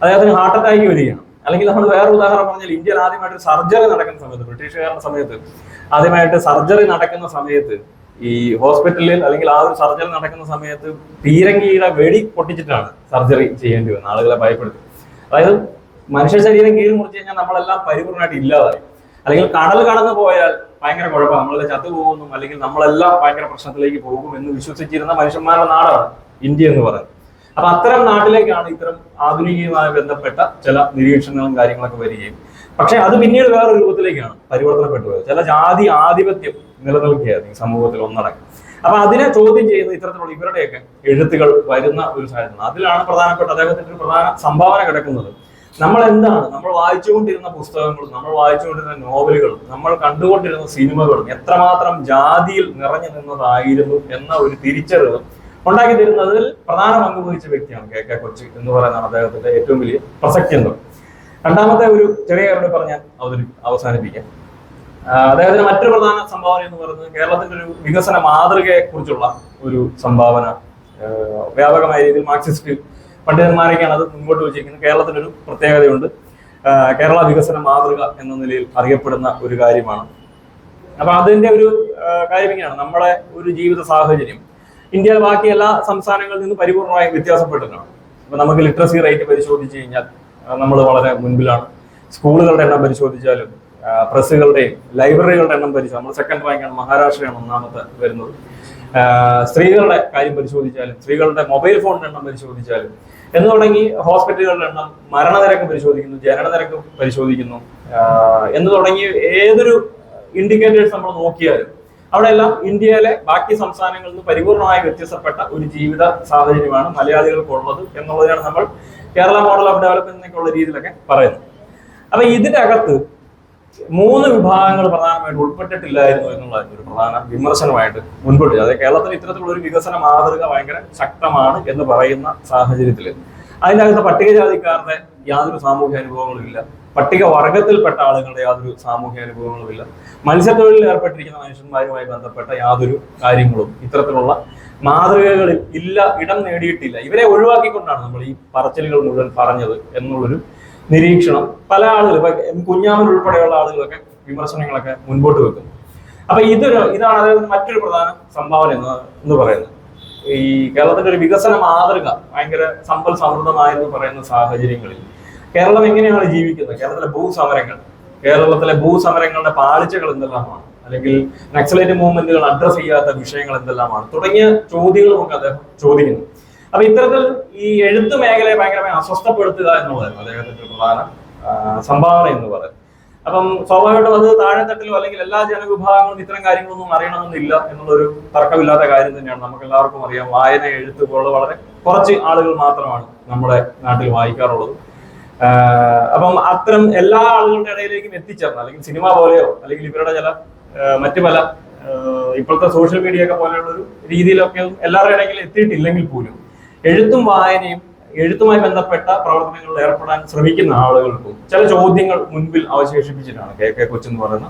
അദ്ദേഹത്തിന് ഹാർട്ട് അറ്റാക്ക് വരികയാണ്. അല്ലെങ്കിൽ നമ്മൾ വേറെ ഉദാഹരണം പറഞ്ഞാൽ, ഇന്ത്യയിൽ ആദ്യമായിട്ട് സർജറി നടക്കുന്ന സമയത്ത്, ബ്രിട്ടീഷുകാരുടെ സമയത്ത് ആദ്യമായിട്ട് സർജറി നടക്കുന്ന സമയത്ത് ഈ ഹോസ്പിറ്റലിൽ അല്ലെങ്കിൽ ആ ഒരു സർജറി നടക്കുന്ന സമയത്ത് പീരങ്കിയുടെ വെടി പൊട്ടിച്ചിട്ടാണ് സർജറി ചെയ്യേണ്ടി വന്നത്, ആളുകളെ ഭയപ്പെടുത്തി. അതായത് മനുഷ്യ ശരീരം കീറി മുറിച്ച് കഴിഞ്ഞാൽ നമ്മളെല്ലാം പരിപൂർണമായിട്ട് ഇല്ലാതായി. അല്ലെങ്കിൽ കടൽ കടന്നു പോയാൽ ഭയങ്കര കുഴപ്പമാണ്, നമ്മളെല്ലാം ചത്തുപോകുന്നു, അല്ലെങ്കിൽ നമ്മളെല്ലാം ഭയങ്കര പ്രശ്നത്തിലേക്ക് പോകും എന്ന് വിശ്വസിച്ചിരുന്ന മനുഷ്യന്മാരുടെ നാടാണ് ഇന്ത്യ എന്ന് പറയുന്നത്. അപ്പൊ അത്തരം നാട്ടിലേക്കാണ് ഇത്തരം ആധുനികവുമായി ബന്ധപ്പെട്ട ചില നിരീക്ഷണങ്ങളും കാര്യങ്ങളൊക്കെ വരികയും, പക്ഷെ അത് പിന്നീട് വേറൊരു രൂപത്തിലേക്കാണ് പരിവർത്തനപ്പെട്ടു പോയത്. ചില ജാതി ആധിപത്യം നിലനിൽക്കുകയായിരുന്നു ഈ സമൂഹത്തിൽ ഒന്നടങ്കം. അപ്പൊ അതിനെ ചോദ്യം ചെയ്യുന്ന ഇത്തരത്തിലുള്ള ഇവരുടെയൊക്കെ എഴുത്തുകൾ വരുന്ന ഒരു സാഹചര്യം. അതിലാണ് പ്രധാനപ്പെട്ട അദ്ദേഹത്തിന്റെ ഒരു പ്രധാന സംഭാവന കിടക്കുന്നത്. നമ്മൾ എന്താണ്, നമ്മൾ വായിച്ചുകൊണ്ടിരുന്ന പുസ്തകങ്ങളും നമ്മൾ വായിച്ചുകൊണ്ടിരുന്ന നോവലുകളും നമ്മൾ കണ്ടുകൊണ്ടിരുന്ന സിനിമകളും എത്രമാത്രം ജാതിയിൽ നിറഞ്ഞു നിന്നതായിരുന്നു എന്ന ഒരു തിരിച്ചറിവ് ഉണ്ടാക്കി തരുന്നതിൽ പ്രധാന പങ്ക് വഹിച്ച വ്യക്തിയാണ് കെ കൊച്ചി എന്ന് പറയുന്നതാണ് അദ്ദേഹത്തിന്റെ ഏറ്റവും വലിയ പ്രസക്തി എന്ന്. രണ്ടാമത്തെ ഒരു ചെറിയ കാര്യം പറഞ്ഞാൽ അവസാനിപ്പിക്കാം. അദ്ദേഹത്തിന് മറ്റൊരു പ്രധാന സംഭാവന എന്ന് പറയുന്നത് കേരളത്തിന്റെ ഒരു വികസന മാതൃകയെ കുറിച്ചുള്ള ഒരു സംഭാവന. വ്യാപകമായ രീതിയിൽ മാർക്സിസ്റ്റ് പണ്ഡിതന്മാരൊക്കെയാണ് അത് മുൻപോട്ട് വെച്ചിരിക്കുന്നത്. കേരളത്തിന്റെ ഒരു പ്രത്യേകതയുണ്ട്, കേരള വികസന മാതൃക എന്ന നിലയിൽ അറിയപ്പെടുന്ന ഒരു കാര്യമാണ്. അപ്പൊ അതിന്റെ ഒരു കാര്യം ഇങ്ങനെയാണ്, നമ്മുടെ ഒരു ജീവിത സാഹചര്യം ഇന്ത്യയിലെ ബാക്കി എല്ലാ സംസ്ഥാനങ്ങളിൽ നിന്ന് പരിപൂർണമായി വ്യത്യാസപ്പെട്ടിട്ടാണ്. അപ്പൊ നമുക്ക് ലിറ്ററസി റേറ്റ് പരിശോധിച്ച് കഴിഞ്ഞാൽ നമ്മൾ വളരെ മുൻപിലാണ്. സ്കൂളുകളുടെ എണ്ണം പരിശോധിച്ചാലും പ്രസ്സുകളുടെയും ലൈബ്രറികളുടെ എണ്ണം പരിശോധിച്ചാൽ നമ്മൾ സെക്കൻഡ് റാങ്കാണ്, മഹാരാഷ്ട്രയാണ് ഒന്നാമത്തെ വരുന്നത്. സ്ത്രീകളുടെ കാര്യം പരിശോധിച്ചാലും, സ്ത്രീകളുടെ മൊബൈൽ ഫോണിന്റെ എണ്ണം പരിശോധിച്ചാലും എന്ന് തുടങ്ങി ഹോസ്പിറ്റലുകളുടെ എണ്ണം, മരണനിരക്ക് പരിശോധിക്കുന്നു, ജനനനിരക്ക് പരിശോധിക്കുന്നു എന്ന് തുടങ്ങി ഏതൊരു ഇൻഡിക്കേറ്റേഴ്സ് നമ്മൾ നോക്കിയാലും അവിടെയെല്ലാം ഇന്ത്യയിലെ ബാക്കി സംസ്ഥാനങ്ങളിൽ നിന്ന് പരിപൂർണമായി വ്യത്യസ്തപ്പെട്ട ഒരു ജീവിത സാഹചര്യമാണ് മലയാളികൾക്കുള്ളത് എന്നുള്ളതാണ് നമ്മൾ കേരള മോഡൽ ഓഫ് ഡെവലപ്മെന്റിനൊക്കെയുള്ള രീതിയിലൊക്കെ പറയുന്നത്. അപ്പൊ ഇതിന്റെ അകത്ത് 3 വിഭാഗങ്ങൾ പ്രധാനമായിട്ട് ഉൾപ്പെട്ടിട്ടില്ലായിരുന്നു എന്നുള്ളതിന് ഒരു പ്രധാന വിമർശനമായിട്ട് മുൻപോട്ട്. അതായത് കേരളത്തിൽ ഇത്തരത്തിലുള്ള ഒരു വികസന മാതൃക ഭയങ്കര ശക്തമാണ് എന്ന് പറയുന്ന സാഹചര്യത്തിൽ അതിൻ്റെ അകത്ത് പട്ടികജാതിക്കാരുടെ യാതൊരു സാമൂഹ്യ അനുഭവങ്ങളും ഇല്ല, പട്ടിക വർഗത്തിൽപ്പെട്ട ആളുകളുടെ യാതൊരു സാമൂഹ്യ അനുഭവങ്ങളുമില്ല, മത്സ്യത്തൊഴിലിൽ ഏർപ്പെട്ടിരിക്കുന്ന മനുഷ്യന്മാരുമായി ബന്ധപ്പെട്ട യാതൊരു കാര്യങ്ങളും ഇത്തരത്തിലുള്ള മാതൃകകളിൽ ഇടം നേടിയിട്ടില്ല. ഇവരെ ഒഴിവാക്കിക്കൊണ്ടാണ് നമ്മൾ ഈ പറച്ചിലുകൾ മുഴുവൻ പറഞ്ഞത് എന്നുള്ളൊരു നിരീക്ഷണം പല ആളുകൾ, ഇപ്പൊ കുഞ്ഞാമൻ ഉൾപ്പെടെയുള്ള ആളുകളൊക്കെ വിമർശനങ്ങളൊക്കെ മുൻപോട്ട് വെക്കുന്നു. അപ്പൊ ഇതാണ് അതായത് മറ്റൊരു പ്രധാന സംഭാവന എന്ന് പറയുന്നത്. ഈ കേരളത്തിന്റെ ഒരു വികസന മാതൃക ഭയങ്കര സമ്പൽ സമൃദ്ധമായെന്ന് പറയുന്ന സാഹചര്യങ്ങളിൽ കേരളം എങ്ങനെയാണ് ജീവിക്കുന്നത്, കേരളത്തിലെ ഭൂസമരങ്ങളുടെ പാളിച്ചകൾ എന്തെല്ലാമാണ്, അല്ലെങ്കിൽ നക്സലൈറ്റ് മൂവ്മെന്റുകൾ അഡ്രസ് ചെയ്യാത്ത വിഷയങ്ങൾ എന്തെല്ലാമാണ് തുടങ്ങിയ ചോദ്യങ്ങളുമൊക്കെ അദ്ദേഹം ചോദിക്കുന്നു. അപ്പൊ ഇത്തരത്തിൽ ഈ എഴുത്ത് മേഖലയെ ഭയങ്കരമായി അസ്വസ്ഥപ്പെടുത്തുക എന്നുള്ളതായിരുന്നു അദ്ദേഹത്തിന്റെ പ്രധാന സംഭാവന എന്ന് പറയുന്നത്. അപ്പം സ്വാഭാവികമായിട്ടും അത് താഴെത്തട്ടിലോ അല്ലെങ്കിൽ എല്ലാ ജനവിഭാഗങ്ങളും ഇത്തരം കാര്യങ്ങളൊന്നും അറിയണമെന്നില്ല എന്നുള്ളൊരു തർക്കമില്ലാത്ത കാര്യം തന്നെയാണ്. നമുക്ക് എല്ലാവർക്കും അറിയാം, വായന എഴുത്ത് പോലുള്ള വളരെ കുറച്ച് ആളുകൾ മാത്രമാണ് നമ്മുടെ നാട്ടിൽ വായിക്കാറുള്ളത്. അപ്പം അത്തരം എല്ലാ ആളുകളുടെ ഇടയിലേക്കും എത്തിച്ചേർന്ന, അല്ലെങ്കിൽ സിനിമ പോലെയോ അല്ലെങ്കിൽ ഇവരുടെ ചില മറ്റു പല ഇപ്പോഴത്തെ സോഷ്യൽ മീഡിയ ഒക്കെ പോലെയുള്ള ഒരു രീതിയിലൊക്കെ എല്ലാവരുടെ ഇടയിൽ എത്തിയിട്ടില്ലെങ്കിൽ പോലും എഴുത്തും വായനയും എഴുത്തുമായി ബന്ധപ്പെട്ട പ്രവർത്തനങ്ങളിൽ ഏർപ്പെടാൻ ശ്രമിക്കുന്ന ആളുകൾക്കും ചില ചോദ്യങ്ങൾ മുൻപിൽ അവശേഷിപ്പിച്ചിട്ടാണ് കെ കൊച്ച് എന്ന് പറയുന്ന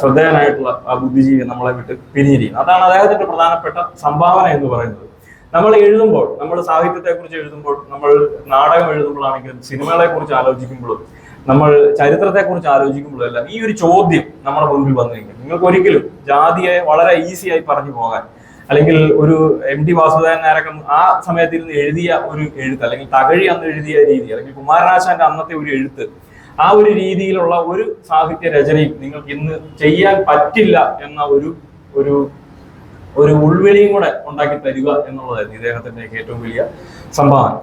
ശ്രദ്ധേയനായിട്ടുള്ള ആ ബുദ്ധിജീവി നമ്മളെ വിട്ട് പിരിഞ്ഞിരിക്കുന്നത്. അതാണ് അദ്ദേഹത്തിന്റെ പ്രധാനപ്പെട്ട സംഭാവന എന്ന് പറയുന്നത്. നമ്മൾ എഴുതുമ്പോൾ, നമ്മൾ സാഹിത്യത്തെ കുറിച്ച് എഴുതുമ്പോൾ, നമ്മൾ നാടകം എഴുതുമ്പോഴാണെങ്കിലും സിനിമകളെ കുറിച്ച് ആലോചിക്കുമ്പോഴും നമ്മൾ ചരിത്രത്തെ കുറിച്ച് ആലോചിക്കുമ്പോഴും എല്ലാം ഈ ഒരു ചോദ്യം നമ്മുടെ മുൻപിൽ വന്നിരിക്കും. നിങ്ങൾക്ക് ഒരിക്കലും ജാതിയെ വളരെ ഈസിയായി പറഞ്ഞു പോകാൻ, അല്ലെങ്കിൽ ഒരു MT വാസുദേവൻ നായരൊക്കെ ആ സമയത്ത് ഇരുന്ന് എഴുതിയ ഒരു എഴുത്ത്, അല്ലെങ്കിൽ തകഴി അന്ന് എഴുതിയ രീതി, അല്ലെങ്കിൽ കുമാരനാശാന്റെ അന്നത്തെ ഒരു എഴുത്ത്, ആ ഒരു രീതിയിലുള്ള ഒരു സാഹിത്യ രചനയും നിങ്ങൾക്ക് ഇന്ന് ചെയ്യാൻ പറ്റില്ല എന്ന ഒരു ഒരു ഒരു ഉൾവിളിയും കൂടെ ഉണ്ടാക്കി തരിക എന്നുള്ളതായിരുന്നു ഇദ്ദേഹത്തിന്റെ ഏറ്റവും വലിയ സംഭാവന.